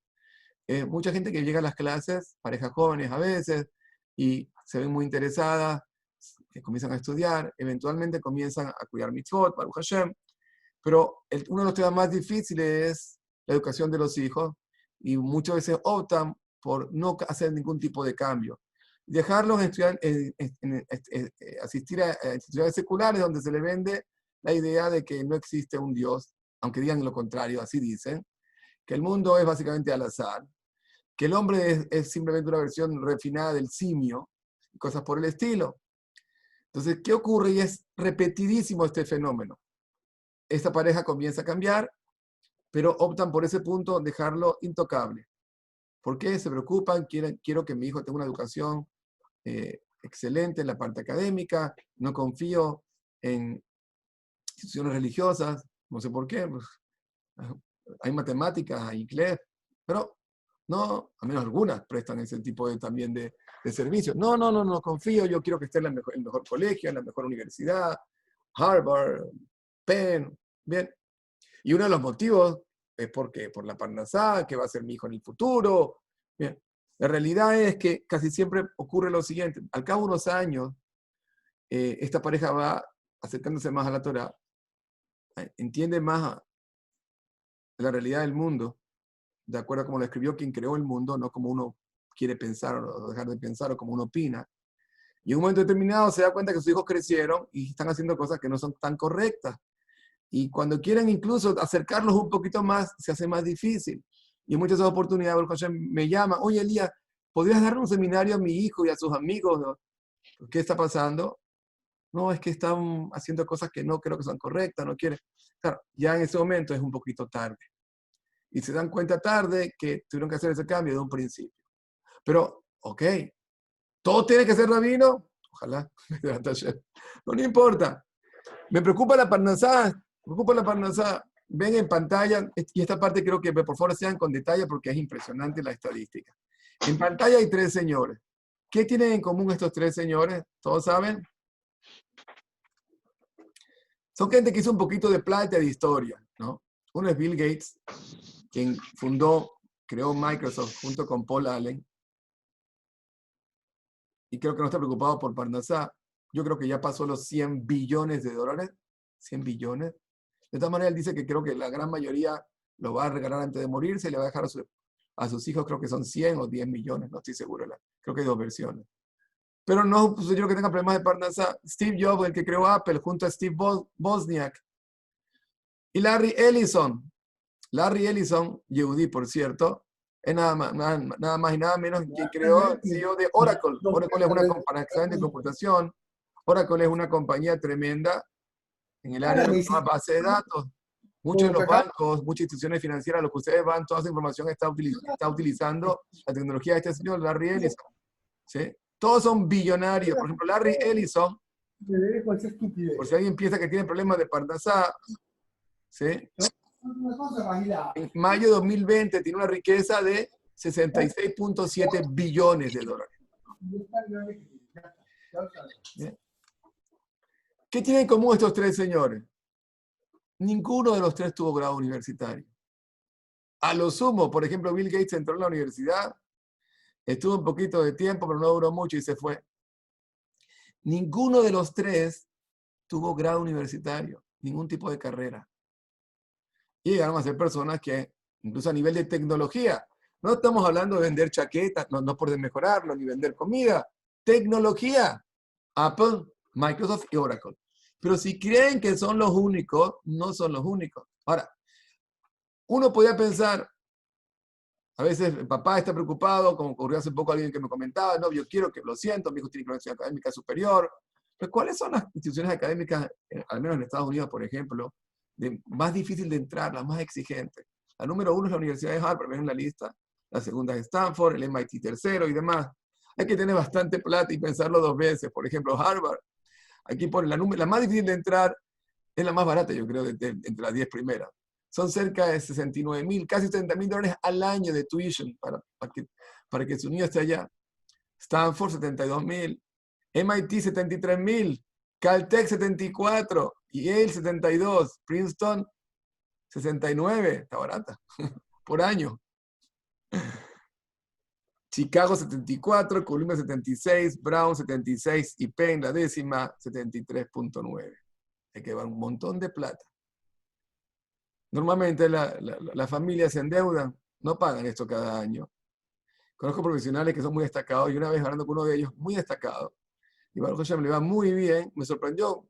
mucha gente que llega a las clases, parejas jóvenes a veces, y se ven muy interesadas, que comienzan a estudiar, eventualmente comienzan a cuidar mitzvot, Baruch Hashem, pero uno de los temas más difíciles es la educación de los hijos, y muchas veces optan por no hacer ningún tipo de cambio. Dejarlos estudiar, asistir a instituciones seculares donde se les vende la idea de que no existe un Dios, aunque digan lo contrario, así dicen, que el mundo es básicamente al azar, que el hombre es simplemente una versión refinada del simio, y cosas por el estilo. Entonces, ¿qué ocurre? Y es repetidísimo este fenómeno. Esta pareja comienza a cambiar, pero optan por ese punto dejarlo intocable. ¿Por qué? Se preocupan, quiero que mi hijo tenga una educación excelente en la parte académica, no confío en instituciones religiosas, no sé por qué, pues, hay matemáticas, hay inglés, pero no, a menos algunas prestan ese tipo también de servicios. No confío, yo quiero que esté en el mejor colegio, en la mejor universidad, Harvard, Penn, bien. Y uno de los motivos es porque por la Parnasá, que va a ser mi hijo en el futuro. Bien. La realidad es que casi siempre ocurre lo siguiente. Al cabo de unos años, esta pareja va acercándose más a la Torah, entiende más la realidad del mundo, de acuerdo a como lo escribió quien creó el mundo, no como uno quiere pensar o dejar de pensar o como uno opina. Y en un momento determinado se da cuenta que sus hijos crecieron y están haciendo cosas que no son tan correctas. Y cuando quieren incluso acercarlos un poquito más, se hace más difícil. Y en muchas oportunidades, Baruch Hashem me llama, oye Elías, ¿podrías darle un seminario a mi hijo y a sus amigos? ¿Qué está pasando? No, es que están haciendo cosas que no creo que son correctas, no quieren. Claro, ya en ese momento es un poquito tarde. Y se dan cuenta tarde que tuvieron que hacer ese cambio de un principio. Pero, ok, ¿todo tiene que ser rabino? Ojalá, no importa. Me preocupa la Parnasá. Ven en pantalla, y esta parte creo que por favor sean con detalle porque es impresionante la estadística. En pantalla hay 3 señores. ¿Qué tienen en común estos 3 señores? ¿Todos saben? Son gente que hizo un poquito de plata de historia, ¿no? Uno es Bill Gates, quien creó Microsoft junto con Paul Allen. Y creo que no está preocupado por Parnasá. Yo creo que ya pasó los $100 billones. 100 billones. De todas maneras, él dice que creo que la gran mayoría lo va a regalar antes de morirse y le va a dejar a sus hijos, creo que son 100 o 10 millones, no estoy seguro. Creo que hay 2 versiones. Pero no pues, yo creo que tenga problemas de Parnasá. Steve Jobs, el que creó Apple, junto a Steve Wozniak. Y Larry Ellison. Larry Ellison, Yehudí, por cierto, es nada más y nada menos quien creó el CEO de Oracle. Oracle es una compañía de computación. Oracle es una compañía tremenda en el área de la base de datos. Muchos de los bancos, muchas instituciones financieras, lo que ustedes van, toda esa información está utilizando la tecnología de este señor, Larry Ellison. ¿Sí? Todos son billonarios. Por ejemplo, Larry Ellison, por si alguien piensa que tiene problemas de Parnasá, ¿sí? En mayo de 2020 tiene una riqueza de 66.7 billones de dólares. ¿Sí? ¿Qué tienen en común estos 3 señores? Ninguno de los tres tuvo grado universitario. A lo sumo, por ejemplo, Bill Gates entró en la universidad, estuvo un poquito de tiempo, pero no duró mucho y se fue. Ninguno de los tres tuvo grado universitario, ningún tipo de carrera. Y llegaron a ser personas que, incluso a nivel de tecnología, no estamos hablando de vender chaquetas, no por mejorarlo, ni vender comida, tecnología, Apple, Microsoft y Oracle. Pero si creen que son los únicos, no son los únicos. Ahora, uno podía pensar, a veces el papá está preocupado, como ocurrió hace poco alguien que me comentaba, no, yo quiero que, lo siento, mi hijo tiene clase académica superior. Pero ¿cuáles son las instituciones académicas, al menos en Estados Unidos, por ejemplo, más difícil de entrar, las más exigentes? La número 1 es la Universidad de Harvard, ven en la lista. La segunda es Stanford, el MIT tercero y demás. Hay que tener bastante plata y pensarlo 2 veces. Por ejemplo, Harvard, aquí pone la más difícil de entrar, es la más barata, yo creo, entre las 10 primeras. Son cerca de 69,000, casi $70,000 al año de tuition para que su niño esté allá. Stanford, 72,000. MIT, 73,000. Caltech, 74. Yale, 72. Princeton, 69. Está barata. Por año. Chicago, 74. Columbia, 76. Brown, 76. Y Penn, la décima, 73.9. Hay que llevar un montón de plata. Normalmente las familias se endeudan, no pagan esto cada año. Conozco profesionales que son muy destacados y una vez hablando con uno de ellos, muy destacado, y Baruch Hashem le va muy bien, me sorprendió,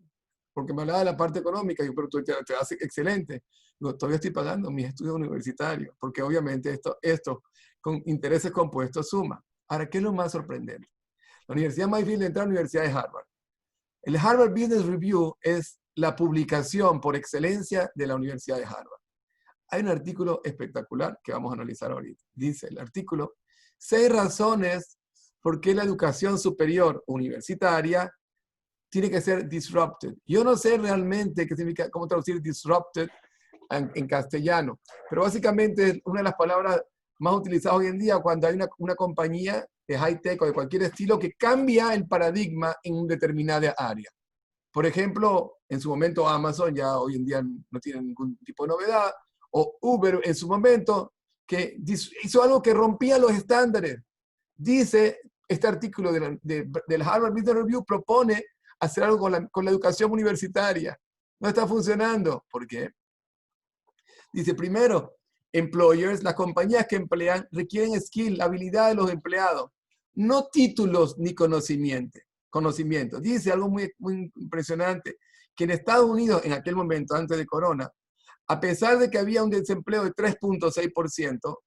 porque me hablaba de la parte económica, y yo, pero tú te hace excelente. Digo, todavía estoy pagando mis estudios universitarios, porque obviamente esto con intereses compuestos suma. Ahora, ¿qué es lo más sorprendente? La universidad más difícil de entrar a la Universidad de Harvard. El Harvard Business Review es la publicación por excelencia de la Universidad de Harvard. Hay un artículo espectacular que vamos a analizar ahorita. Dice el artículo, 6 razones por qué la educación superior universitaria tiene que ser disrupted. Yo no sé realmente qué significa, cómo traducir disrupted en castellano, pero básicamente es una de las palabras más utilizadas hoy en día cuando hay una compañía de high-tech o de cualquier estilo que cambia el paradigma en una determinada área. Por ejemplo, en su momento Amazon, ya hoy en día no tiene ningún tipo de novedad, o Uber en su momento, que hizo algo que rompía los estándares. Dice, este artículo del Harvard Business Review propone hacer algo con la educación universitaria. No está funcionando. ¿Por qué? Dice, primero, employers, las compañías que emplean, requieren skill, la habilidad de los empleados, no títulos ni conocimiento. Dice algo muy, muy impresionante, que en Estados Unidos, en aquel momento, antes de Corona, a pesar de que había un desempleo de 3.6%,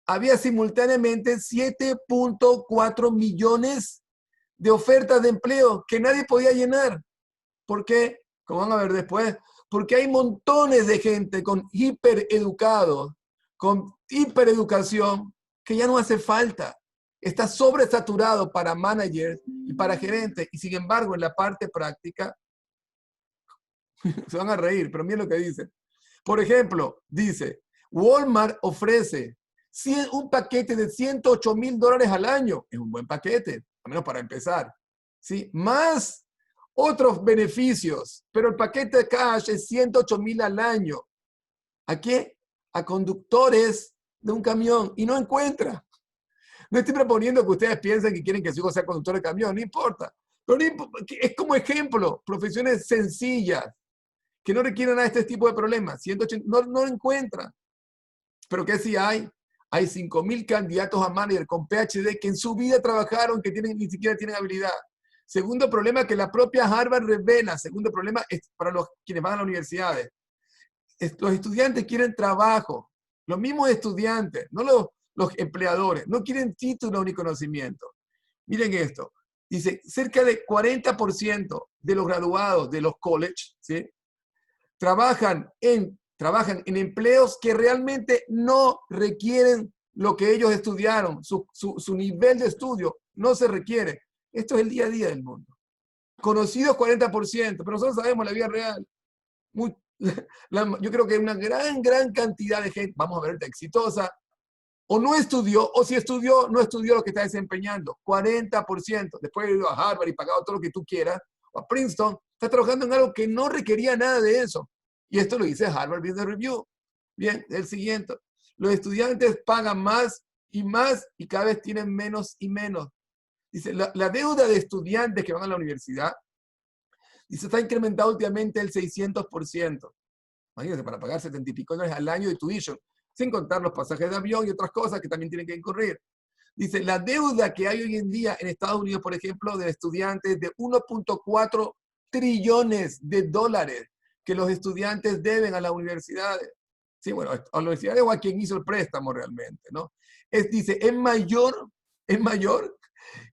había simultáneamente 7.4 millones de ofertas de empleo que nadie podía llenar. ¿Por qué? Como van a ver después, porque hay montones de gente con hipereducados, con hipereducación, que ya no hace falta. Está sobresaturado para managers y para gerentes, y sin embargo, en la parte práctica, se van a reír, pero miren lo que dice. Por ejemplo, dice, Walmart ofrece un paquete de $108,000 al año. Es un buen paquete, al menos para empezar. ¿Sí? Más otros beneficios, pero el paquete de cash es $108,000 al año. ¿A qué? A conductores de un camión, y no encuentra. No estoy proponiendo que ustedes piensen que quieren que su hijo sea conductor de camión, no importa. Pero es como ejemplo, profesiones sencillas, que no requieren a este tipo de problemas. 180, no lo encuentran. Pero ¿qué sí hay? Hay 5,000 candidatos a manager con PhD que en su vida trabajaron, que ni siquiera tienen habilidad. Segundo problema que la propia Harvard revela. Segundo problema es para quienes van a las universidades. Los estudiantes quieren trabajo. Los mismos estudiantes, no los empleadores, no quieren título ni conocimiento. Miren esto. Dice, cerca de 40% de los graduados de los colleges, ¿sí?, trabajan en empleos que realmente no requieren lo que ellos estudiaron. Su nivel de estudio no se requiere. Esto es el día a día del mundo. Conocidos 40%, pero nosotros sabemos la vida real. Yo creo que hay una gran cantidad de gente, vamos a ver, exitosa, o no estudió, o si estudió, no estudió lo que está desempeñando. 40%. Después de ir a Harvard y pagado todo lo que tú quieras, o a Princeton, está trabajando en algo que no requería nada de eso. Y esto lo dice Harvard Business Review. Bien, el siguiente. Los estudiantes pagan más y cada vez tienen menos y menos. Dice, la deuda de estudiantes que van a la universidad, dice, está incrementada últimamente el 600%. Imagínense, para pagar 70 y pico dólares al año de tuition, sin contar los pasajes de avión y otras cosas que también tienen que incurrir. Dice, la deuda que hay hoy en día en Estados Unidos, por ejemplo, de estudiantes de 1.4 trillones de dólares que los estudiantes deben a las universidades. Sí, bueno, a las universidades o a quien hizo el préstamo realmente, ¿no? Dice, es mayor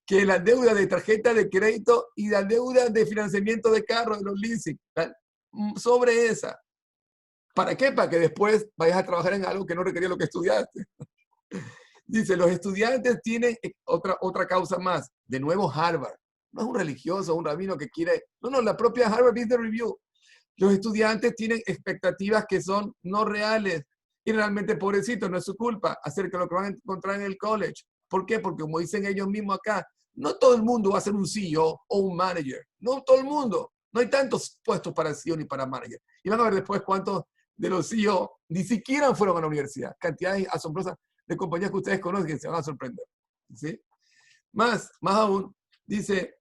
que la deuda de tarjeta de crédito y la deuda de financiamiento de carros, de los leasing, ¿verdad? Sobre esa. ¿Para qué? Para que después vayas a trabajar en algo que no requería lo que estudiaste. Dice, los estudiantes tienen otra causa más. De nuevo, Harvard. No es un religioso, un rabino que quiere... No, la propia Harvard Business Review. Los estudiantes tienen expectativas que son no reales. Y realmente, pobrecitos, no es su culpa acerca de lo que van a encontrar en el college. ¿Por qué? Porque como dicen ellos mismos acá, no todo el mundo va a ser un CEO o un manager. No todo el mundo. No hay tantos puestos para CEO ni para manager. Y van a ver después cuántos de los CEO ni siquiera fueron a la universidad. Cantidades asombrosas de compañías que ustedes conocen que se van a sorprender. ¿Sí? Más aún, dice,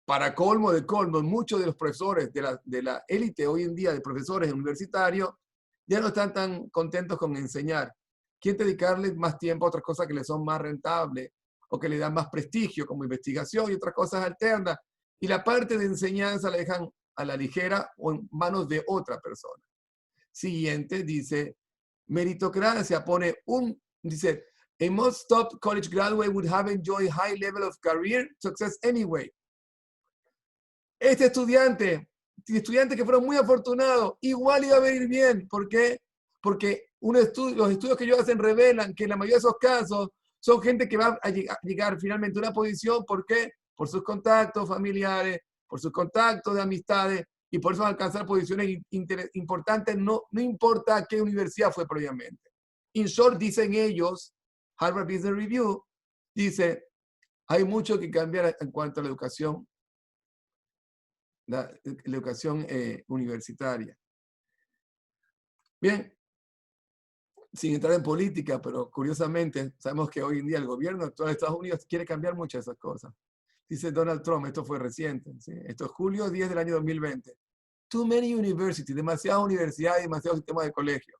para colmo de colmo, muchos de los profesores de la élite hoy en día de profesores universitarios ya no están tan contentos con enseñar. Quieren dedicarles más tiempo a otras cosas que les son más rentables o que le dan más prestigio, como investigación y otras cosas alternas. Y la parte de enseñanza la dejan a la ligera o en manos de otra persona. Siguiente, dice, meritocracia, dice, a most top college graduate would have enjoyed high level of career success anyway. Este estudiantes que fueron muy afortunados, igual iba a venir bien. ¿Por qué? Porque los estudios que ellos hacen revelan que en la mayoría de esos casos son gente que va a llegar finalmente a una posición. ¿Por qué? Por sus contactos familiares, por sus contactos de amistades, y por eso van a alcanzar posiciones importantes, no importa a qué universidad fue previamente. In short, dicen ellos, Harvard Business Review, dice, hay mucho que cambiar en cuanto a la educación universitaria. Bien, sin entrar en política, pero curiosamente sabemos que hoy en día el gobierno actual de Estados Unidos quiere cambiar muchas de esas cosas. Dice Donald Trump, esto fue reciente, ¿sí? Esto es julio 10 del año 2020. Too many universities, demasiadas universidades y demasiados sistemas de colegio.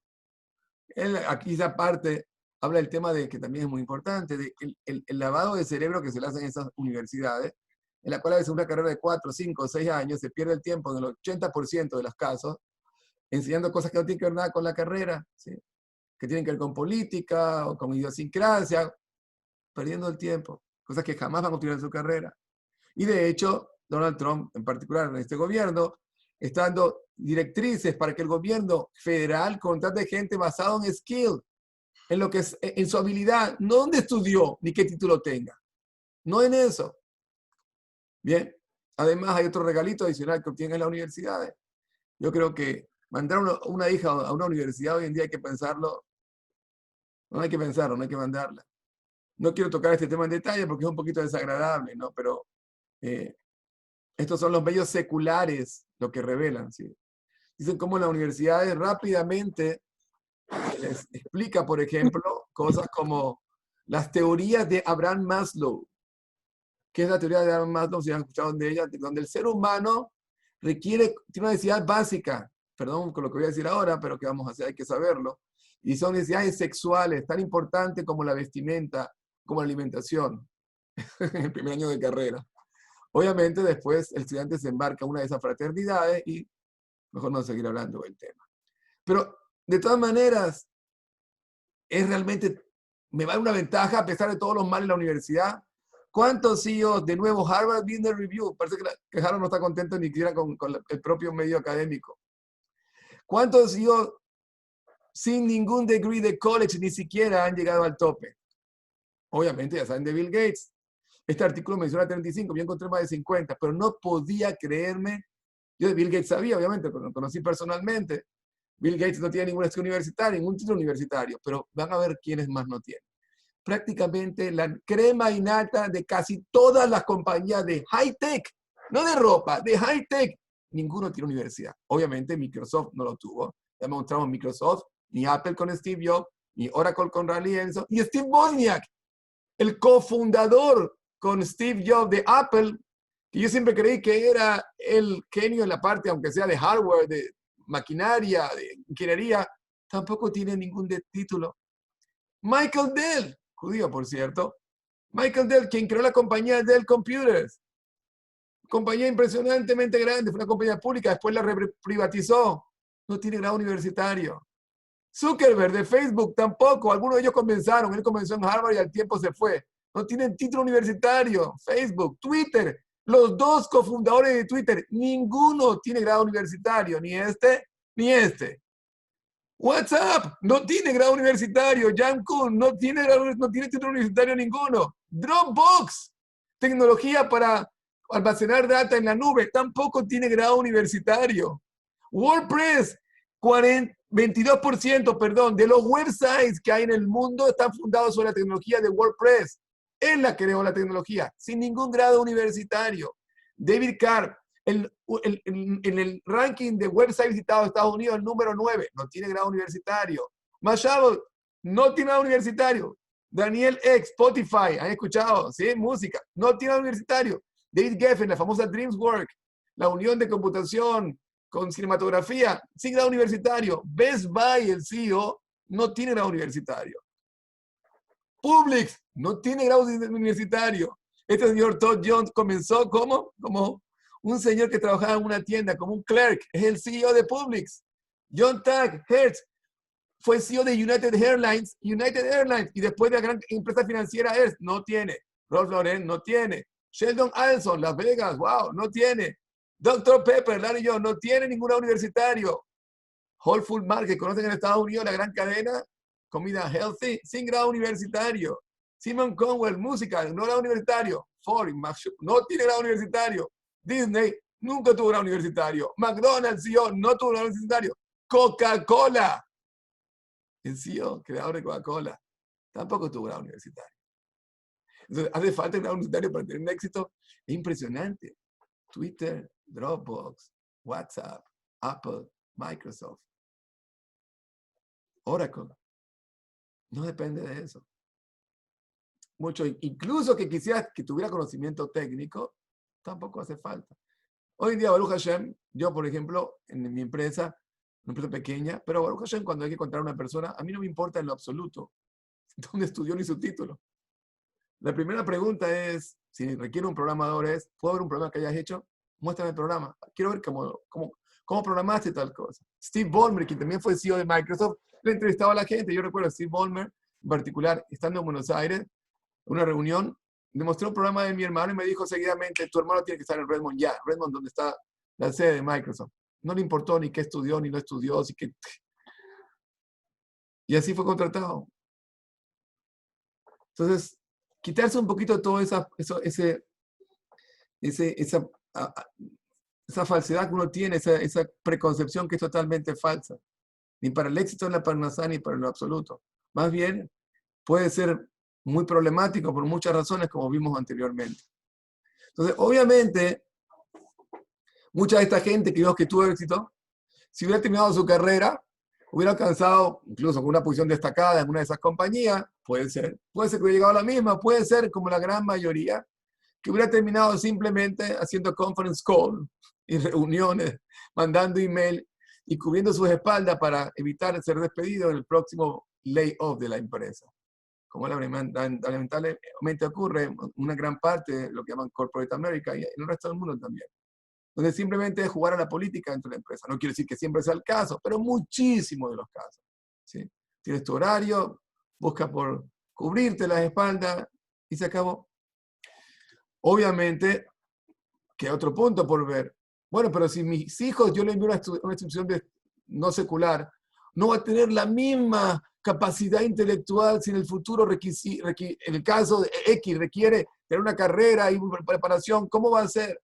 Él aquí esa parte habla del tema de que también es muy importante, de el lavado de cerebro que se le hace en esas universidades, en la cual a veces una carrera de 4, 5, 6 años se pierde el tiempo en el 80% de los casos, enseñando cosas que no tienen que ver nada con la carrera, ¿sí? Que tienen que ver con política o con idiosincrasia, perdiendo el tiempo, cosas que jamás van a utilizar en su carrera. Y de hecho, Donald Trump, en particular en este gobierno, está dando directrices para que el gobierno federal contrate gente basado en skill, en lo que es, en su habilidad, no donde estudió ni qué título tenga. No en eso. Bien, además hay otro regalito adicional que obtienen en las universidades. Yo creo que mandar una hija a una universidad hoy en día hay que pensarlo. No hay que pensarlo, no hay que mandarla. No quiero tocar este tema en detalle porque es un poquito desagradable, ¿no? Pero estos son los medios seculares lo que revelan, ¿sí? Dicen cómo las universidades rápidamente les explica, por ejemplo, cosas como las teorías de Abraham Maslow. ¿Qué es la teoría de Abraham Maslow? Si han escuchado de ella, donde el ser humano tiene una necesidad básica, perdón con lo que voy a decir ahora, pero que vamos a hacer, hay que saberlo, y son necesidades sexuales tan importantes como la vestimenta, como la alimentación, en el primer año de carrera. Obviamente después el estudiante se embarca en una de esas fraternidades y mejor no seguir hablando del tema. Pero de todas maneras, es realmente, me va a dar una ventaja a pesar de todos los males en la universidad. ¿Cuántos CEOs, de nuevo, Harvard Business Review? Parece que Harvard no está contento ni siquiera con el propio medio académico. ¿Cuántos CEOs sin ningún degree de college ni siquiera han llegado al tope? Obviamente ya saben de Bill Gates. Este artículo menciona 35, yo encontré más de 50, pero no podía creerme. Yo de Bill Gates sabía, obviamente, pero lo conocí personalmente. Bill Gates no tiene ninguna estudio universitaria, ningún título universitario, pero van a ver quiénes más no tienen. Prácticamente la crema innata de casi todas las compañías de high-tech, no de ropa, de high-tech, ninguno tiene universidad. Obviamente Microsoft no lo tuvo. Ya mostramos Microsoft, ni Apple con Steve Jobs, ni Oracle con Ray Enzo, y Steve Wozniak, el cofundador con Steve Jobs de Apple, que yo siempre creí que era el genio en la parte, aunque sea de hardware, de maquinaria, de ingeniería, tampoco tiene ningún título. Michael Dell, judío por cierto, Michael Dell, quien creó la compañía Dell Computers, compañía impresionantemente grande, fue una compañía pública, después la privatizó, no tiene grado universitario. Zuckerberg de Facebook tampoco, algunos de ellos comenzaron, él comenzó en Harvard y al tiempo se fue. No tienen título universitario. Facebook, Twitter, los dos cofundadores de Twitter, ninguno tiene grado universitario, ni este ni este. WhatsApp no tiene grado universitario. Jan Kuhn no tiene título universitario ninguno. Dropbox, tecnología para almacenar data en la nube, tampoco tiene grado universitario. WordPress, 22%, perdón, de los websites que hay en el mundo están fundados sobre la tecnología de WordPress. Él la creó la tecnología, sin ningún grado universitario. David Carr, en el ranking de websites visitados de Estados Unidos, el número 9, no tiene grado universitario. Mashable, no tiene grado universitario. Daniel X, Spotify, ¿han escuchado? ¿Sí? Música, no tiene grado universitario. David Geffen, la famosa DreamWorks, la unión de computación con cinematografía, sin grado universitario. Best Buy, el CEO, no tiene grado universitario. Publix no tiene grado universitario. Este señor Todd Jones comenzó como un señor que trabajaba en una tienda, como un clerk. Es el CEO de Publix. John Tag Hertz fue CEO de United Airlines, y después de la gran empresa financiera Hertz, no tiene. Ralph Lauren no tiene. Sheldon Adelson, Las Vegas, wow, no tiene. Dr. Pepper, Larry Jones, no tiene ningún grado universitario. Whole Food Market, conocen en Estados Unidos la gran cadena, comida healthy, sin grado universitario. Simon Conwell, música, no grado universitario. Ford, no tiene grado universitario. Disney, nunca tuvo grado universitario. McDonald's, CEO, no tuvo grado universitario. Coca-Cola, el CEO, creador de Coca-Cola, tampoco tuvo grado universitario. Entonces, hace falta un grado universitario para tener un éxito impresionante. Twitter, Dropbox, WhatsApp, Apple, Microsoft, Oracle. No depende de eso. Mucho, incluso que quisieras que tuviera conocimiento técnico, tampoco hace falta. Hoy en día, Baruch Hashem, yo, por ejemplo, en mi empresa, una empresa pequeña, pero Baruch Hashem, cuando hay que encontrar a una persona, a mí no me importa en lo absoluto dónde estudió ni su título. La primera pregunta es, si requiere un programador, es, ¿puedo ver un programa que hayas hecho? Muéstrame el programa. Quiero ver cómo programaste tal cosa. Steve Ballmer, quien también fue CEO de Microsoft, le entrevistaba a la gente. Yo recuerdo a Steve Ballmer, en particular, estando en Buenos Aires, en una reunión, le mostré un programa de mi hermano y me dijo seguidamente, tu hermano tiene que estar en Redmond ya. Redmond, donde está la sede de Microsoft. No le importó ni qué estudió, ni no estudió. Y así fue contratado. Entonces, quitarse un poquito todo esa falsedad que uno tiene, esa preconcepción que es totalmente falsa. Ni para el éxito en la parnasá, ni para lo absoluto. Más bien, puede ser muy problemático por muchas razones, como vimos anteriormente. Entonces, obviamente, mucha de esta gente que vio que tuvo éxito, si hubiera terminado su carrera, hubiera alcanzado, incluso con una posición destacada en una de esas compañías, puede ser que hubiera llegado a la misma, puede ser como la gran mayoría, que hubiera terminado simplemente haciendo conference call y reuniones, mandando email y cubriendo sus espaldas para evitar ser despedido en el próximo layoff de la empresa. Como lamentablemente ocurre una gran parte de lo que llaman Corporate America y en el resto del mundo también. Donde simplemente es jugar a la política dentro de la empresa. No quiero decir que siempre sea el caso, pero muchísimos de los casos. ¿Sí? Tienes tu horario, busca por cubrirte las espaldas y se acabó. Obviamente, ¿qué otro punto por ver? Bueno, pero si mis hijos, yo les envío una institución no secular, no va a tener la misma capacidad intelectual si en el futuro, en el caso de X, requiere tener una carrera y una preparación, ¿cómo va a ser?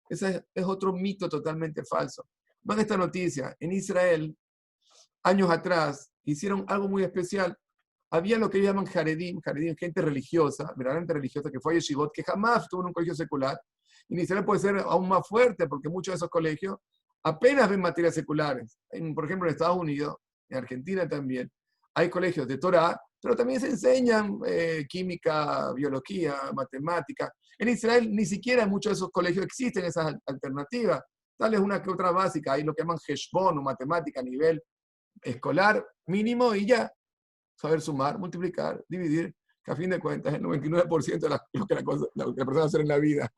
Ese es otro mito totalmente falso. Van esta noticia. En Israel, años atrás, hicieron algo muy especial. Había lo que llaman Haredim, gente religiosa, verdaderamente religiosa, que fue a Yeshivot, que jamás estuvo en un colegio secular, En Israel puede ser aún más fuerte porque muchos de esos colegios apenas ven materias seculares. Por ejemplo, en Estados Unidos, en Argentina también, hay colegios de Torah, pero también se enseñan química, biología, matemática. En Israel ni siquiera en muchos de esos colegios existen esas alternativas. Tal vez una que otra básica, hay lo que llaman heshbon o matemática a nivel escolar mínimo y ya. Saber sumar, multiplicar, dividir, que a fin de cuentas es el 99% de lo que la persona hace en la vida.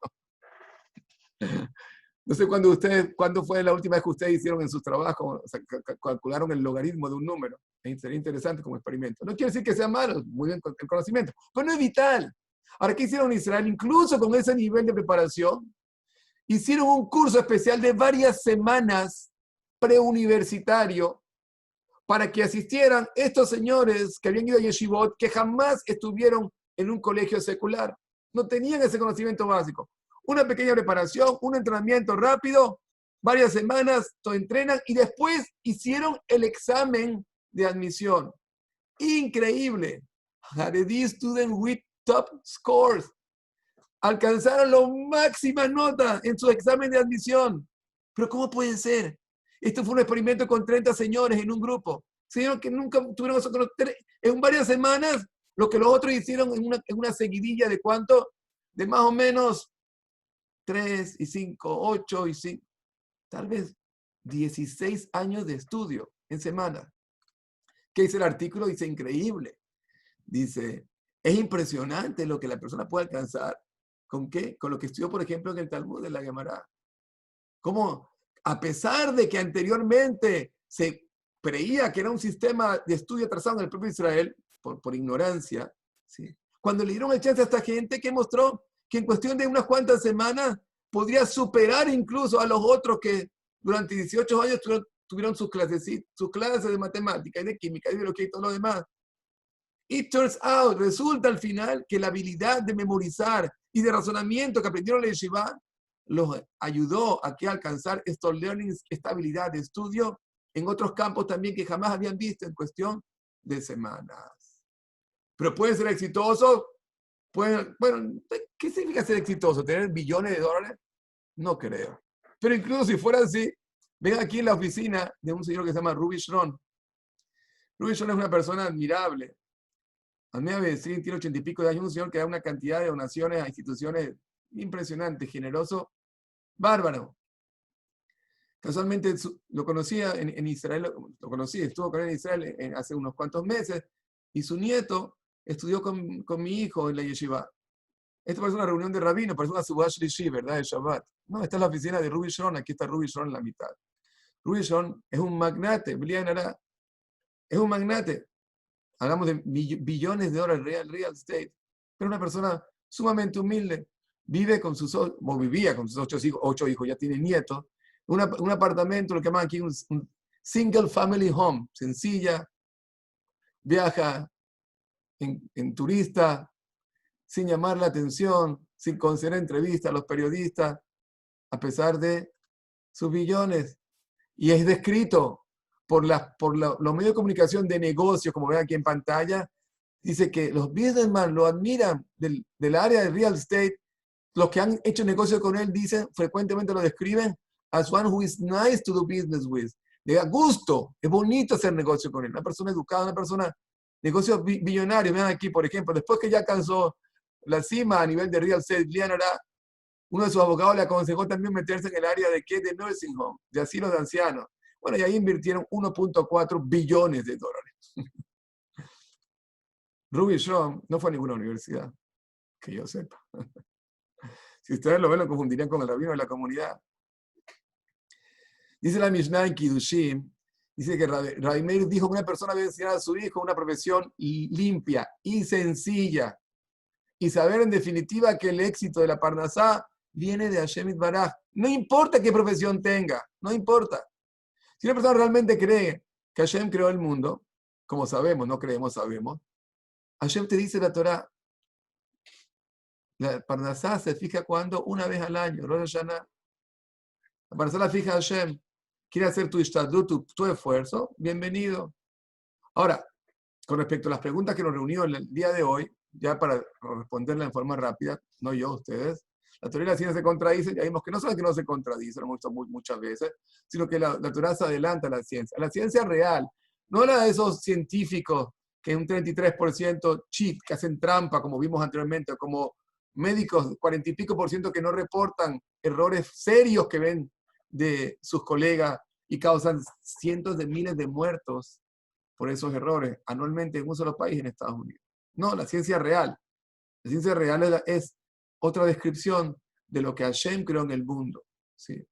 No sé cuándo fue la última vez que ustedes hicieron en sus trabajos, o sea, calcularon el logaritmo de un número. Sería interesante como experimento. No quiere decir que sea malo, muy bien el conocimiento, pero no es vital. Ahora, ¿qué hicieron en Israel? Incluso con ese nivel de preparación, hicieron un curso especial de varias semanas preuniversitario para que asistieran estos señores que habían ido a Yeshivot, que jamás estuvieron en un colegio secular. No tenían ese conocimiento básico. Una pequeña preparación, un entrenamiento rápido, varias semanas, todo entrenan y después hicieron el examen de admisión. Increíble. Haredi student with top scores. Alcanzaron las máximas notas en su examen de admisión. Pero ¿cómo puede ser? Esto fue un experimento con 30 señores en un grupo. Señores que nunca tuvieron eso. En varias semanas, lo que los otros hicieron en una seguidilla de cuánto, de más o menos 3 y 5, 8 y 5, tal vez 16 años de estudio en semana. ¿Qué dice el artículo? Dice increíble. Dice, es impresionante lo que la persona puede alcanzar. ¿Con qué? Con lo que estudió, por ejemplo, en el Talmud de la Gemara. ¿Cómo? A pesar de que anteriormente se creía que era un sistema de estudio atrasado en el propio Israel, por ignorancia, ¿sí? Cuando le dieron el chance a esta gente, que mostró que en cuestión de unas cuantas semanas podría superar incluso a los otros que durante 18 años tuvieron sus clases de matemática y de química y de biología y todo lo demás. It turns out, resulta al final que la habilidad de memorizar y de razonamiento que aprendieron en la yeshiva los ayudó a que alcanzar estos learnings, esta habilidad de estudio en otros campos también que jamás habían visto en cuestión de semanas. Pero pueden ser exitosos. Bueno, ¿qué significa ser exitoso? ¿Tener billones de dólares? No creo. Pero incluso si fuera así, ven aquí en la oficina de un señor que se llama Ruby Shron. Ruby Shron es una persona admirable. A mí me decir, tiene 80 y pico de años, un señor que da una cantidad de donaciones a instituciones impresionantes, generoso, bárbaro. Casualmente lo conocía en Israel, lo conocí, estuvo con él en Israel hace unos cuantos meses, y su nieto estudió con mi hijo en la yeshiva. Esto parece una reunión de rabinos, parece una Subash Shlishi, ¿verdad? De Shabbat. No, esta es la oficina de Ruby Shron, aquí está Ruby Shron en la mitad. Ruby Shron es un magnate, es un magnate. Hablamos de billones de dólares real estate, pero una persona sumamente humilde. Vivía con sus 8 hijos, ya tiene nietos. Un apartamento, lo que llaman aquí un single family home, sencilla, viaja en turista, sin llamar la atención, sin conceder entrevistas a los periodistas, a pesar de sus billones. Y es descrito por los medios de comunicación de negocios, como ven aquí en pantalla, dice que los businessmen lo admiran del área de real estate. Los que han hecho negocio con él dicen, frecuentemente lo describen as one who is nice to do business with. Le da gusto, es bonito hacer negocio con él. Una persona educada, una persona, negocios billonarios. Vean aquí, por ejemplo, después que ya alcanzó la cima a nivel de real estate, uno de sus abogados le aconsejó también meterse en el área de nursing home, de asilos de ancianos. Bueno, y ahí invirtieron 1.4 billones de dólares. Ruby Shron no fue a ninguna universidad, que yo sepa. Si ustedes lo ven, lo confundirían con el rabino de la comunidad. Dice la Mishnah en Kiddushin, dice que Rabbi Meir dijo que una persona debe enseñar a su hijo una profesión limpia y sencilla. Y saber en definitiva que el éxito de la Parnasá viene de Hashem Yitbaraj. No importa qué profesión tenga, no importa. Si una persona realmente cree que Hashem creó el mundo, como sabemos, no creemos, sabemos, Hashem te dice la Torah, la Parnasá se fija cuando, una vez al año, Rosh Hashanah. La Parnasá la fija Hashem. Quiere hacer tu ishtadlut, tu esfuerzo, bienvenido. Ahora, con respecto a las preguntas que nos reunió el día de hoy, ya para responderla en forma rápida, no yo, ustedes, La Torá y la ciencia se contradicen, ya vimos que no solo que no se contradicen, lo hemos visto muchas veces, sino que la Torá se adelanta a la ciencia. La ciencia real, no la de esos científicos que un 33% cheat, que hacen trampa, como vimos anteriormente, o como médicos, 40 y pico % que no reportan errores serios que ven de sus colegas y causan cientos de miles de muertos por esos errores anualmente en un solo país en Estados Unidos. No, la ciencia real. La ciencia real es otra descripción de lo que Hashem creó en el mundo. ¿Sí?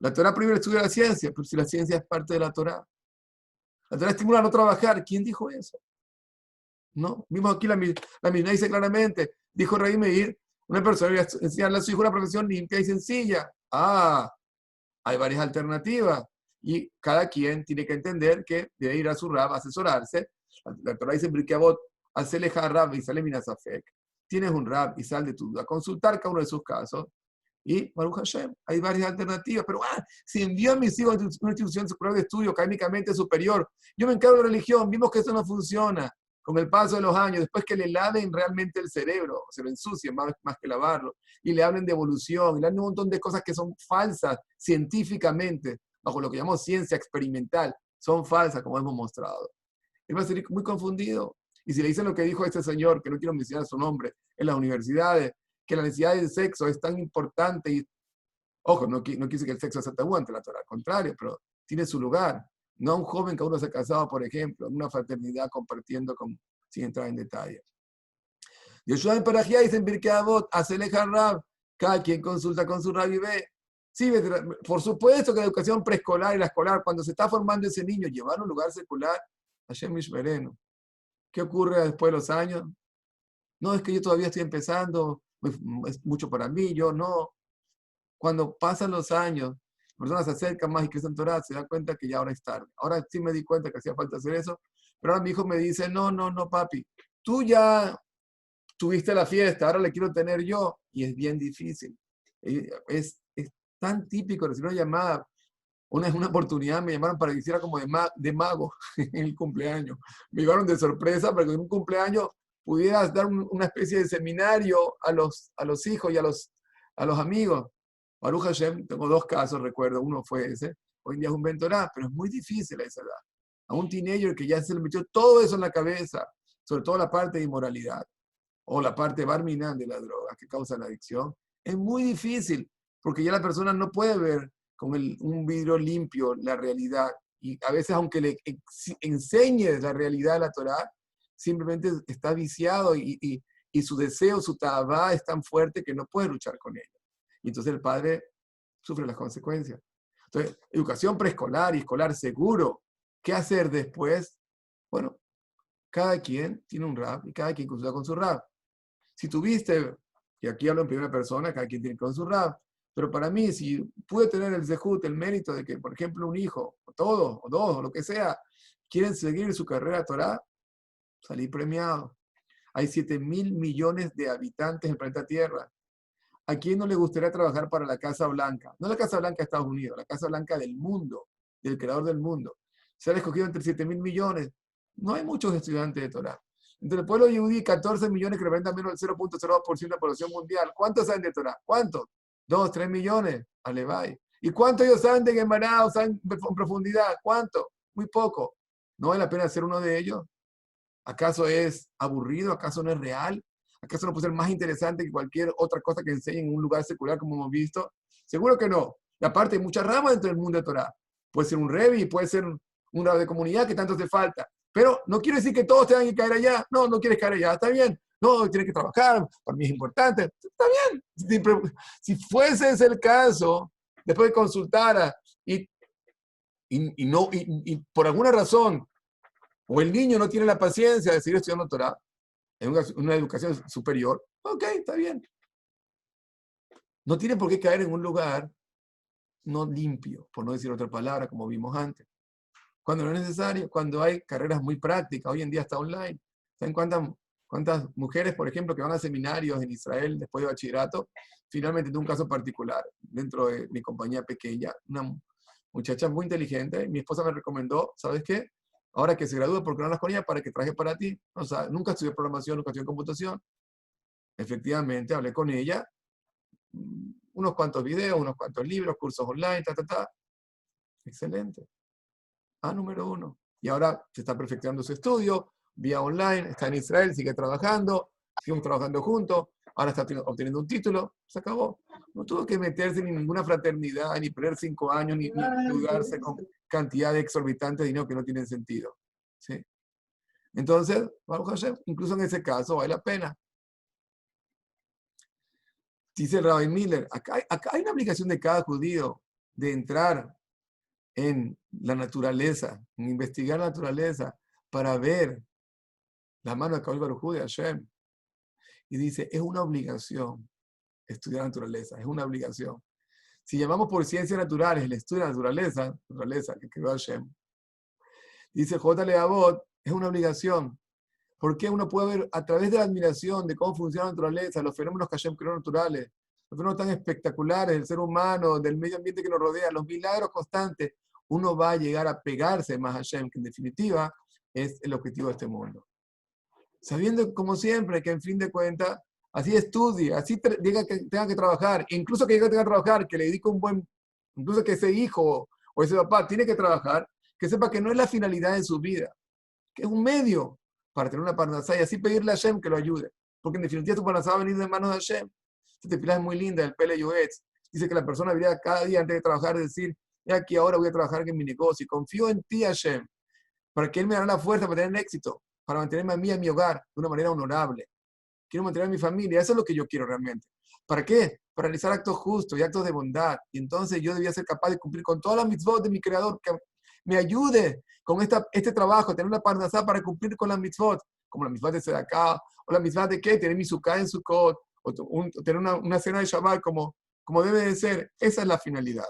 La Torá prohíbe el estudio de la ciencia, pero si la ciencia es parte de la Torá. La Torá estimula a no trabajar. ¿Quién dijo eso? No, vimos aquí la Mishnah dice claramente, dijo Rabbi Meir, una persona debe enseñarle a su hijo una profesión limpia y sencilla. Hay varias alternativas y cada quien tiene que entender que debe ir a su Rab, asesorarse. La Torá dice, Pirkei Avot, hacele Rab y sale minasafek. Tienes un Rab y sal de tu duda, consultar cada uno de sus casos. Y Baruch Hashem, hay varias alternativas, pero si envío a mis hijos a una institución superior de estudio académicamente superior, yo me encargo de religión, vimos que eso no funciona. Con el paso de los años, después que le laven realmente el cerebro, se lo ensucien más que lavarlo, y le hablen de evolución, y le hablen un montón de cosas que son falsas científicamente, bajo lo que llamamos ciencia experimental, son falsas, como hemos mostrado. Él va a ser muy confundido. Y si le dicen lo que dijo este señor, que no quiero mencionar su nombre, en las universidades, que la necesidad del sexo es tan importante, y, ojo, no quise que el sexo sea tabú ante la Torá, al contrario, pero tiene su lugar. No a un joven que aún no se ha casado, por ejemplo, en una fraternidad compartiendo sin entrar en detalle. Yoshua en Parajía dice en Pirkei Avot, hacele Rab, cada quien consulta con su Rab y ve. Sí, por supuesto que la educación preescolar y la escolar, cuando se está formando ese niño, llevar a un lugar secular, Hashem Mishmerenu. ¿Qué ocurre después de los años? No, es que yo todavía estoy empezando, es mucho para mí, yo no. Cuando pasan los años, la persona se acerca más y crece en Torah, se da cuenta que ya ahora es tarde. Ahora sí me di cuenta que hacía falta hacer eso, pero ahora mi hijo me dice, no, papi, tú ya tuviste la fiesta, ahora le quiero tener yo, y es bien difícil. Es tan típico recibir una llamada. Una oportunidad me llamaron para que hiciera como de mago en el cumpleaños. Me llevaron de sorpresa para que en un cumpleaños pudieras dar una especie de seminario a los hijos y a los amigos. Baruch Hashem, tengo 2 casos, recuerdo, uno fue ese. Hoy en día es un Bentorá, pero es muy difícil a esa edad. A un teenager que ya se le metió todo eso en la cabeza, sobre todo la parte de inmoralidad, o la parte barminan de la droga que causa la adicción, es muy difícil, porque ya la persona no puede ver con un vidrio limpio la realidad. Y a veces, aunque le enseñes la realidad de la Torá, simplemente está viciado y su deseo, su tabá es tan fuerte que no puede luchar con ella. Y entonces el padre sufre las consecuencias. Entonces, educación preescolar y escolar seguro. ¿Qué hacer después? Bueno, cada quien tiene un Rab y cada quien consulta con su Rab. Si tuviste, y aquí hablo en primera persona, cada quien tiene con su Rab, pero para mí, si pude tener el zehut, el mérito de que, por ejemplo, un hijo, o todo, o 2, o lo que sea, quieren seguir su carrera Torah, salí premiado. Hay 7.000 millones de habitantes en el planeta Tierra. ¿A quién no le gustaría trabajar para la Casa Blanca? No la Casa Blanca de Estados Unidos, la Casa Blanca del mundo, del creador del mundo. Se han escogido entre 7.000 millones. No hay muchos estudiantes de Torah. Entre el pueblo yudí, 14 millones que representan menos del 0.02% de la población mundial. ¿Cuántos saben de Torah? ¿Cuántos? 2, 3 millones. Alevay. ¿Y cuántos ellos saben de Gemara o saben en profundidad? ¿Cuánto? Muy poco. ¿No vale la pena ser uno de ellos? ¿Acaso es aburrido? ¿Acaso no es real? ¿Acaso no puede ser más interesante que cualquier otra cosa que enseñen en un lugar secular como hemos visto? Seguro que no. Y aparte hay muchas ramas dentro del mundo de Torah. Puede ser un revi, puede ser un rab de comunidad que tanto te falta. Pero no quiere decir que todos tengan que caer allá. No, no quieres caer allá. Está bien. No, tienes que trabajar. Para mí es importante. Está bien. Si fuese ese el caso, después de consultar y por alguna razón, o el niño no tiene la paciencia de seguir estudiando Torah en una educación superior, ok, está bien. No tiene por qué caer en un lugar no limpio, por no decir otra palabra, como vimos antes. Cuando no es necesario, cuando hay carreras muy prácticas, hoy en día está online. ¿Saben cuántas mujeres, por ejemplo, que van a seminarios en Israel después de bachillerato? Finalmente, tengo un caso particular dentro de mi compañía pequeña, una muchacha muy inteligente. Mi esposa me recomendó, ¿sabes qué? Ahora que se gradúe, ¿por qué no hablas con ella para que trabaje para ti? O sea, nunca estudié programación, nunca estudié computación. Efectivamente, hablé con ella unos cuantos videos, unos cuantos libros, cursos online, Excelente. Número 1. Y ahora se está perfeccionando su estudio, vía online, está en Israel, sigue trabajando, seguimos trabajando juntos, ahora está obteniendo un título, se acabó. No tuvo que meterse ni en ninguna fraternidad, ni perder 5 años, ni endeudarse con cantidad de exorbitantes de dinero que no tienen sentido. ¿Sí? Entonces, Baruch Hashem, incluso en ese caso vale la pena. Dice el Rabbi Miller, acá hay una obligación de cada judío de entrar en la naturaleza, en investigar la naturaleza para ver la mano de Kadosh Baruj Hu de Hashem. Y dice, es una obligación estudiar la naturaleza, es una obligación. Si llamamos por ciencias naturales el estudio de la naturaleza que creó Hashem, dice J. Leavot, es una obligación. Porque uno puede ver a través de la admiración de cómo funciona la naturaleza, los fenómenos que Hashem creó naturales, los fenómenos tan espectaculares del ser humano, del medio ambiente que nos rodea, los milagros constantes, uno va a llegar a pegarse más a Hashem, que en definitiva es el objetivo de este mundo. Sabiendo, como siempre, que en fin de cuentas, así estudie, así diga que tenga que trabajar, incluso que diga que tenga que trabajar, que le dedique un buen, incluso que ese hijo o ese papá tiene que trabajar, que sepa que no es la finalidad de su vida, que es un medio para tener una parnasá y así pedirle a Hashem que lo ayude. Porque en definitiva tu parnasá va a venir de manos de Hashem. Esta tefilá es muy linda, el Pele Yoetz. Dice que la persona debería cada día antes de trabajar decir, he aquí ahora voy a trabajar en mi negocio y confío en ti, Hashem, para que Él me dará la fuerza para tener éxito, para mantenerme a mí en mi hogar de una manera honorable. Quiero mantener a mi familia, eso es lo que yo quiero realmente. ¿Para qué? Para realizar actos justos y actos de bondad. Y entonces yo debía ser capaz de cumplir con todas las mitzvot de mi Creador, que me ayude con este trabajo, tener una parnasá para cumplir con las mitzvot, como la mitzvot de Sedaká, o la mitzvot de qué, tener mi sukkah en Sukkot, o tener una cena de Shabbat como debe de ser. Esa es la finalidad.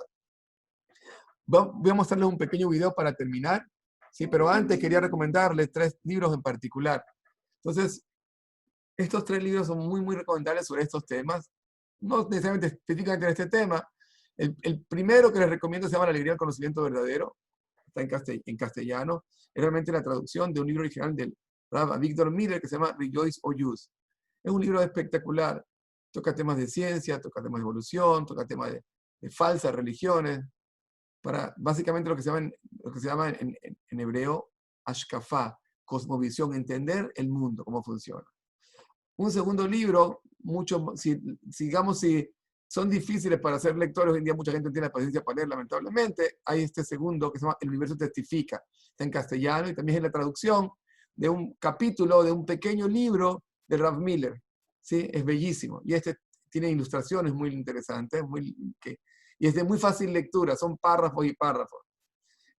Voy a mostrarles un pequeño video para terminar, ¿sí? Pero antes quería recomendarles 3 libros en particular. Entonces, estos 3 libros son muy, muy recomendables sobre estos temas, no necesariamente específicamente en este tema. El primero que les recomiendo se llama La alegría del conocimiento verdadero, está en castellano, es realmente la traducción de un libro original del Rav Víctor Miller que se llama Rejoice or Use. Es un libro espectacular, toca temas de ciencia, toca temas de evolución, toca temas de falsas religiones, para básicamente lo que se llama en hebreo Ashkafá, cosmovisión, entender el mundo, cómo funciona. Un segundo libro, si son difíciles para ser lectores, hoy en día mucha gente no tiene la paciencia para leer, lamentablemente, hay este segundo que se llama El universo testifica, está en castellano y también es la traducción de un capítulo de un pequeño libro de Rav Miller, ¿sí? Es bellísimo, y este tiene ilustraciones muy interesantes, y es de muy fácil lectura, son párrafos y párrafos.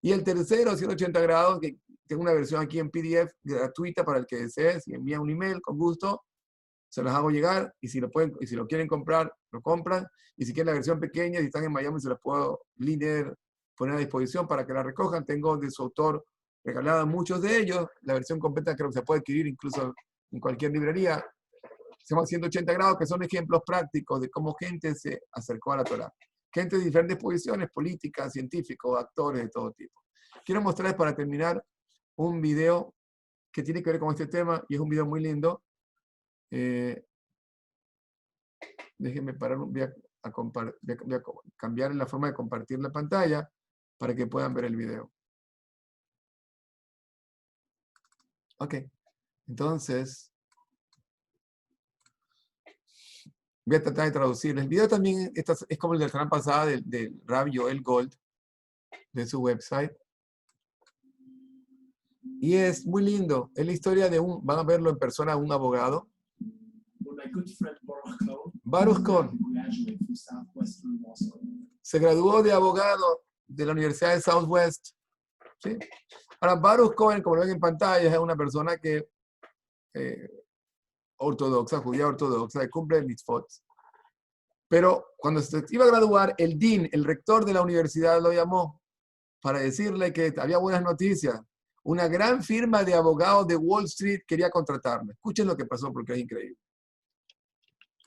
Y el tercero, 180 grados, que tengo una versión aquí en PDF gratuita para el que desee, si envía un email, con gusto, se los hago llegar, y si lo quieren comprar, lo compran, y si quieren la versión pequeña, si están en Miami, se las puedo poner a disposición para que la recojan. Tengo de su autor regalada muchos de ellos, la versión completa creo que se puede adquirir incluso en cualquier librería. Se llama 180 grados, que son ejemplos prácticos de cómo gente se acercó a la Torá. Gente de diferentes posiciones, políticas, científicos, actores de todo tipo. Quiero mostrarles para terminar un video que tiene que ver con este tema, y es un video muy lindo. Déjenme parar, voy a cambiar la forma de compartir la pantalla para que puedan ver el video. Ok, entonces voy a tratar de traducir. El video también es como el de la semana pasada del Rav Yoel Gold, de su website. Y es muy lindo. Es la historia de van a verlo en persona, un abogado. Baruch Cohen se graduó de abogado de la Universidad de Southwest. ¿Sí? Ahora, Baruch Cohen, como lo ven en pantalla, es una persona que ortodoxa, judía ortodoxa, que cumple el mitzvot. Pero cuando se iba a graduar, el dean, el rector de la universidad, lo llamó para decirle que había buenas noticias. Una gran firma de abogados de Wall Street quería contratarme. Escuchen lo que pasó porque es increíble.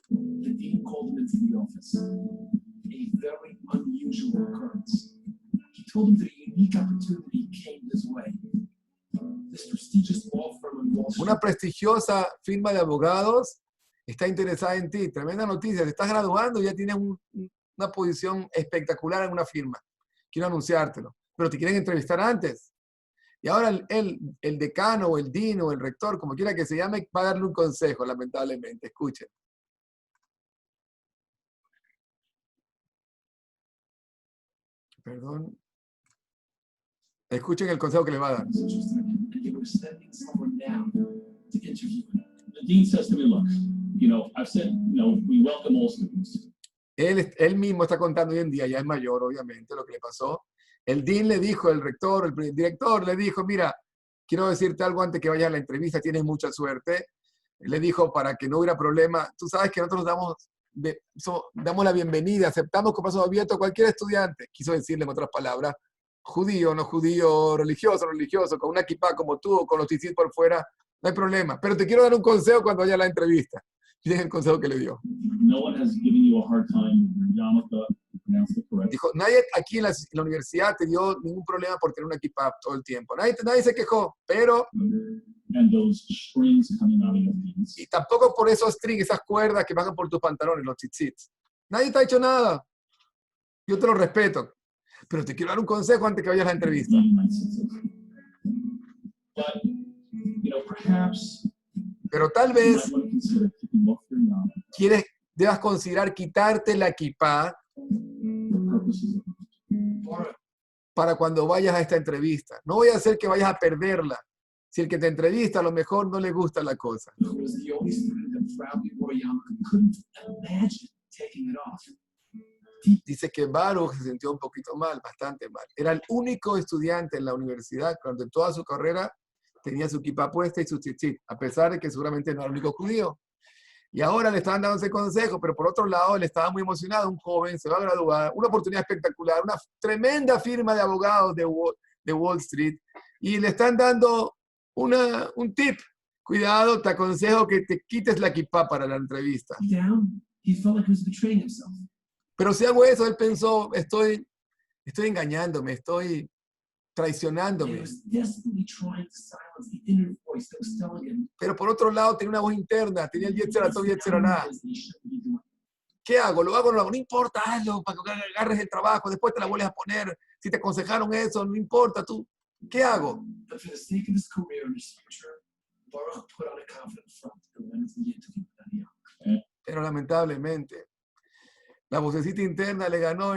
The dean called him into the office. A very unusual occurrence. He told him that a unique opportunity came his way. This prestigious law firm in Wall Street. Una prestigiosa firma de abogados está interesada en ti. Tremenda noticia, te estás graduando y ya tienes una posición espectacular en una firma. Quiero anunciártelo, pero te quieren entrevistar antes. Y ahora el decano o el dean o el rector, como quiera que se llame, va a darle un consejo, lamentablemente. Escuchen. Perdón. Escuchen el consejo que le va a dar. And they were sending someone down to interview him. The dean says to me, look, I've said, we welcome all students. Él mismo está contando hoy en día, ya es mayor, obviamente, lo que le pasó. El dean le dijo, el rector, el director le dijo, mira, quiero decirte algo antes que vayas a la entrevista, tienes mucha suerte. Le dijo, para que no hubiera problema, tú sabes que nosotros damos la bienvenida, aceptamos con paso abierto a cualquier estudiante. Quiso decirle en otras palabras, judío, no judío, religioso, con una kippah como tú, con los tzitzit por fuera, no hay problema. Pero te quiero dar un consejo cuando vaya a la entrevista. Miren el consejo que le dio. No one has given you a hard time with your yarmulke. You pronounced it correct. Dijo, nadie aquí en la universidad te dio ningún problema por tener una kippah todo el tiempo. Nadie se quejó, pero... And those strings coming out of your pants. Y tampoco por esos strings, esas cuerdas que van por tus pantalones, los tzitzits. Nadie te ha hecho nada. Yo te lo respeto. Pero te quiero dar un consejo antes que vayas a la entrevista. But, perhaps Pero tal you vez might want to consider taking off your yarmulke debas considerar quitarte la kippah for purposes of para cuando vayas a esta entrevista. No voy a hacer que vayas a perderla. Si el que te entrevista a lo mejor no le gusta la cosa. who was the only student that proudly wore a yarmulke, couldn't imagine taking it off. Dice que Baruch se sintió un poquito mal, bastante mal. Era el único estudiante en la universidad que durante toda su carrera tenía su kippah puesta y su tzitzit, a pesar de que seguramente no era el único judío. Y ahora le estaban dando ese consejo, pero por otro lado él estaba muy emocionado, un joven, se va a graduar, una oportunidad espectacular, una tremenda firma de abogados de Wall Street, y le están dando un tip. Cuidado, te aconsejo que te quites la kippah para la entrevista. Down, he felt like he was betraying himself. Pero si hago eso, él pensó, estoy engañándome, estoy He traicionándome. was desperately trying to silence the inner voice that was telling him Pero por otro lado, tenía una voz interna, tenía el Yetzer Hatov y el Yetzer Hara. that he shouldn't be doing. ¿Qué hago? ¿Lo hago o no lo hago? No importa, hazlo, para que agarres el trabajo, después te la vuelves a poner. Si te aconsejaron eso, no importa, tú. ¿Qué hago? But for the sake of his career and his future, Baruch put on a confident front and went into the interview with Daniel. Pero lamentablemente, la vocecita interna le ganó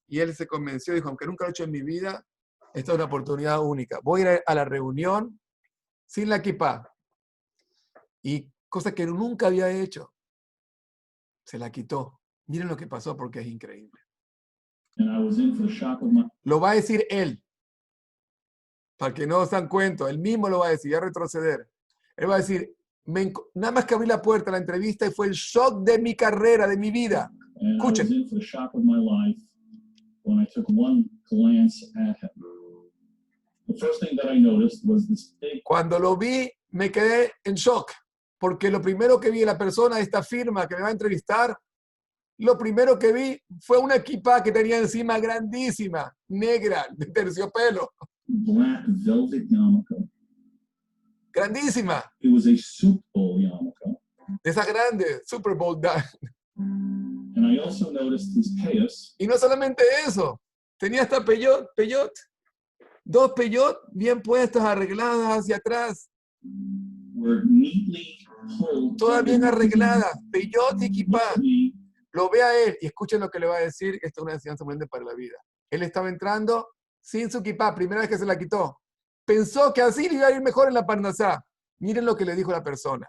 y él se convenció, dijo, aunque nunca lo he hecho en mi vida, esta es una oportunidad única. Voy a ir a la reunión sin la kippah. Y cosa que nunca había hecho. Se la quitó. Miren lo que pasó porque es increíble. And I was in for the shock of my Lo va a decir él. Para que no se dan cuenta, él mismo lo va a decir, ya retroceder. Él va a decir, nada más que abrí la puerta a la entrevista y fue el shock de mi carrera, de mi vida. and I was Escuchen. in for the shock of my life when I took one glance at him. The first thing that I noticed was this big Cuando lo vi, me quedé en shock, porque lo primero que vi de la persona de esta firma que me va a entrevistar, lo primero que vi fue una kippah que tenía encima grandísima, negra, de terciopelo, black velvet yarmulke. grandísima, It was a Super Bowl yarmulke. de esas grandes, Super Bowl. And I also noticed his payas Y no solamente eso, tenía hasta peyot, dos peyot bien puestas, arregladas hacia atrás, were neatly pulled. todas bien arregladas, peyot y kippah. Me, Lo ve a él y escuchen lo que le va a decir. Esto es una enseñanza muy grande para la vida. Él estaba entrando sin su kippah, primera vez que se la quitó. Pensó que así le iba a ir mejor en la Parnasá. Miren lo que le dijo la persona.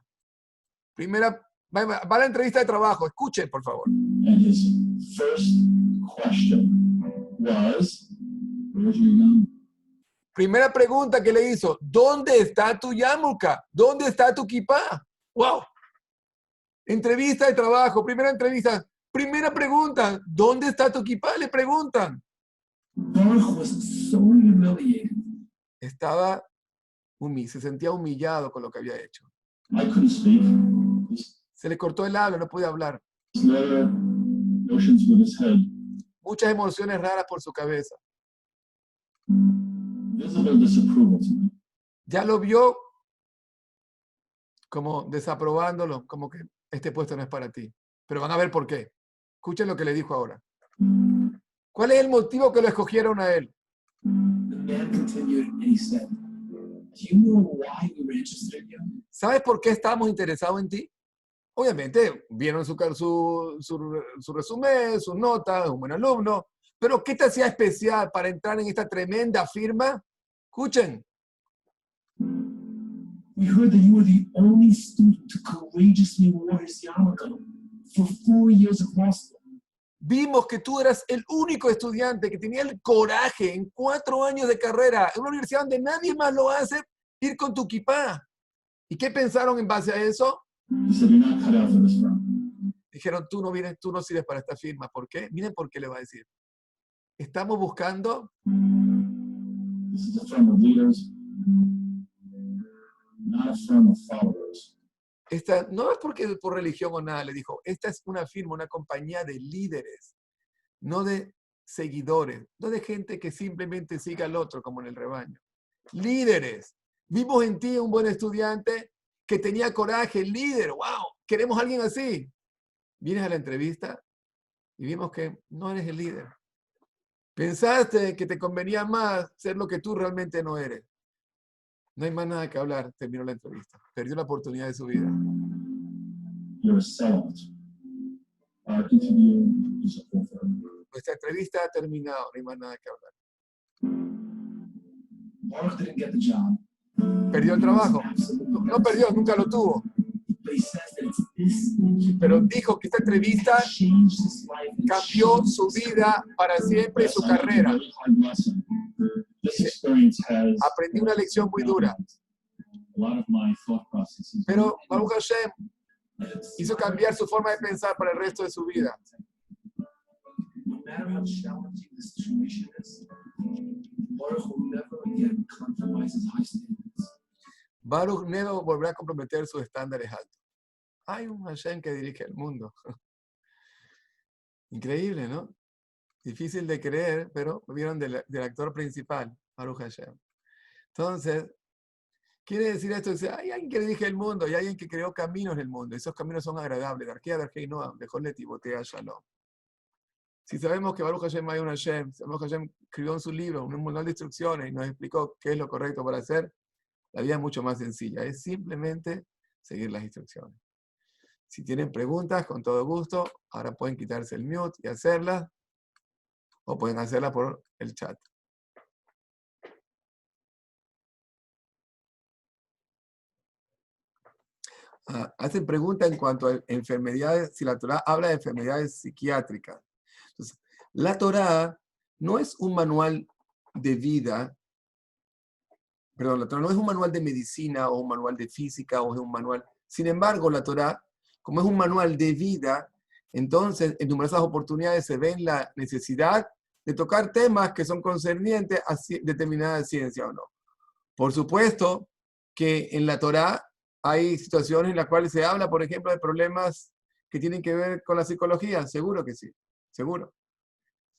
Va a la entrevista de trabajo. Escuchen, por favor. and his first question was, "Where's your yarmulke?" Primera pregunta que le hizo. ¿Dónde está tu yarmulke? ¿Dónde está tu kippah? ¡Wow! Entrevista de trabajo. Primera entrevista. Primera pregunta. ¿Dónde está tu kippah? Le preguntan. Baruch was so humiliated. Se sentía humillado con lo que había hecho. I couldn't speak. Se le cortó el habla, no podía hablar. Slur notions with his head. Muchas emociones raras por su cabeza. Visible disapproval to me. Ya lo vio como desaprobándolo, como que este puesto no es para ti. Pero van a ver por qué. Escuchen lo que le dijo ahora. ¿Cuál es el motivo que lo escogieron a él? The man continued and he said, "Do you know why we were interested in you?" ¿Sabes por qué estábamos interesados en ti? Obviamente, vieron su resumen, sus notas, un buen alumno, pero ¿qué te hacía especial para entrar en esta tremenda firma? Escuchen, We heard that you were the only student to courageously wear his yarmulke for 4 years across them. vimos que tú eras el único estudiante que tenía el coraje en 4 años de carrera, en una universidad donde nadie más lo hace, ir con tu kipá. ¿Y qué pensaron en base a eso? He said, "You're not cut out for this firm. Dijeron, tú no sirves para esta firma. ¿Por qué? Miren por qué le va a decir. Estamos buscando This is a firm of leaders, not a firm of followers." no es porque por religión o nada, le dijo, esta es una firma, una compañía de líderes, no de seguidores, no de gente que simplemente siga al otro como en el rebaño. Líderes. Vimos en ti un buen estudiante que tenía coraje, líder, wow, queremos a alguien así. Vienes a la entrevista y vimos que no eres el líder. Pensaste que te convenía más ser lo que tú realmente no eres. No hay más nada que hablar, terminó la entrevista. Perdió la oportunidad de su vida. You're a sellout. Our interview is over. Nuestra entrevista ha terminado, no hay más nada que hablar. Baruch didn't get the job. Perdió el trabajo. No perdió, nunca lo tuvo. But he says that it's this interview Pero dijo que esta entrevista that changed his life and cambió changed su his vida para siempre y su carrera. This experience has Aprendí una lección muy dura. a lot of my thought processes. Pero Baruch Hashem And it's- hizo cambiar su forma de pensar para el resto de su vida. No matter how challenging the situation is, Baruch will never again compromise his high standards. Baruch Nedo volverá a comprometer sus estándares altos. Hay un Hashem que dirige el mundo. Increíble, ¿no? Difícil de creer, pero vieron del actor principal, Baruch Hashem. Entonces, quiere decir esto, dice, hay alguien que dirige el mundo y hay alguien que creó caminos en el mundo. Esos caminos son agradables. Darkea, Darkei Noam, mejor le tibotea Shalom. Si sabemos que Baruch Hashem hay un Hashem, sabemos que Hashem escribió en su libro un manual de instrucciones y nos explicó qué es lo correcto para hacer, la vida es mucho más sencilla. Es simplemente seguir las instrucciones. Si tienen preguntas, con todo gusto, ahora pueden quitarse el mute y hacerlas, o pueden hacerlas por el chat. Hacen preguntas en cuanto a enfermedades, si la Torá habla de enfermedades psiquiátricas. Entonces, la Torá no es un manual de vida, perdón, la Torá no es un manual de medicina o un manual de física o es un manual. Sin embargo, la Torá, como es un manual de vida, entonces en numerosas oportunidades se ve la necesidad de tocar temas que son concernientes a determinada ciencia o no. Por supuesto que en la Torá hay situaciones en las cuales se habla, por ejemplo, de problemas que tienen que ver con la psicología. Seguro que sí, seguro.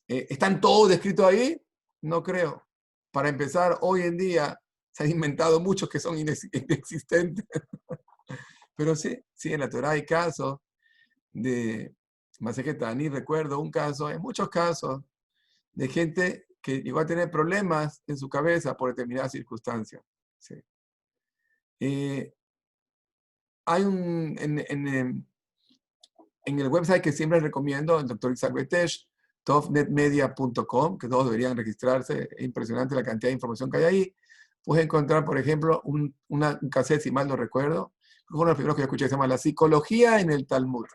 ¿Están todos descritos ahí? No creo. Para empezar, hoy en día se han inventado muchos que son inexistentes. Pero sí, en la Torá hay casos de, más que Tani, recuerdo un caso, en muchos casos, de gente que llegó a tener problemas en su cabeza por determinadas circunstancias. Sí. Hay en el website que siempre recomiendo, el Dr. Isaac Betesh, tovnetmedia.com, que todos deberían registrarse, es impresionante la cantidad de información que hay ahí. Puedes encontrar, por ejemplo, un cassette, si mal no recuerdo, uno de los primeros que escuché, se llama La Psicología en el Talmud,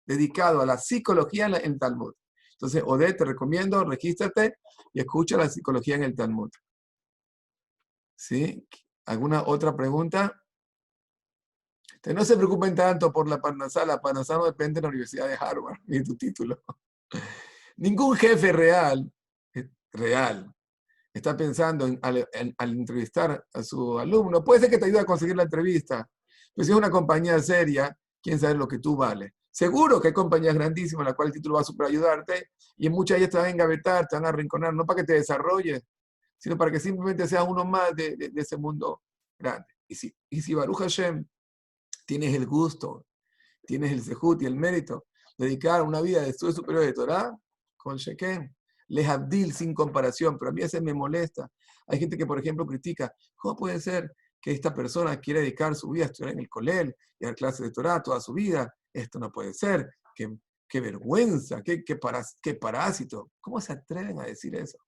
dedicado a la psicología en el Talmud. Entonces, Odette, te recomiendo, regístrate y escucha la psicología en el Talmud. ¿Sí? ¿Alguna otra pregunta? Entonces, no se preocupen tanto por la Parnasá no depende de la Universidad de Harvard, ni de tu título. Ningún jefe real, está pensando al entrevistar a su alumno. Puede ser que te ayude a conseguir la entrevista, pero si es una compañía seria, quién sabe lo que tú vales. Seguro que hay compañías grandísimas en las cuales el título va a super ayudarte y en muchas de ellas te van a engavetar, te van a arrinconar, no para que te desarrolles, sino para que simplemente seas uno más de ese mundo grande. Y si Baruch Hashem tienes el gusto tienes el sejut y el mérito, dedicar una vida de estudio superior de Torah, con Sheken, les abdil sin comparación, pero a mí a veces me molesta. Hay gente que, por ejemplo, critica, ¿cómo puede ser que esta persona quiera dedicar su vida a estudiar en el Colel y a dar clases de Torah toda su vida? Esto no puede ser, qué vergüenza, qué parásito. ¿Cómo se atreven a decir eso?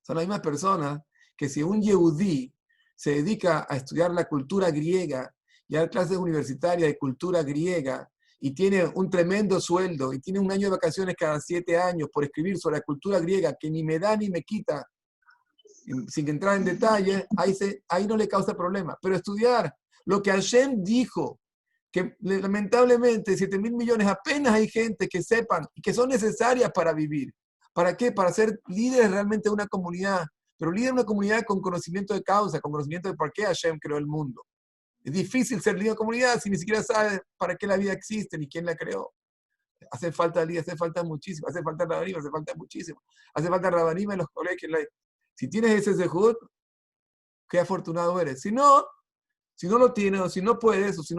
Son las mismas personas que si un yehudí se dedica a estudiar la cultura griega y a dar clases universitarias de cultura griega y tiene un tremendo sueldo y tiene un año de vacaciones cada 7 años por escribir sobre la cultura griega que ni me da ni me quita, sin entrar en detalle, ahí no le causa problema. Pero estudiar lo que Hashem dijo, que lamentablemente 7.000 millones apenas hay gente que sepan y que son necesarias para vivir. ¿Para qué? Para ser líderes realmente de una comunidad, pero líder de una comunidad con conocimiento de causa, con conocimiento de por qué Hashem creó el mundo. Es difícil ser líder de una comunidad si ni siquiera sabes para qué la vida existe ni quién la creó. Hace falta líder, hace falta muchísimo, hace falta rabanim, hace falta muchísimo. Hace falta rabanim en los colegios. Si tienes ese zehut, qué afortunado eres. Si no lo tienes, o si no puedes, o si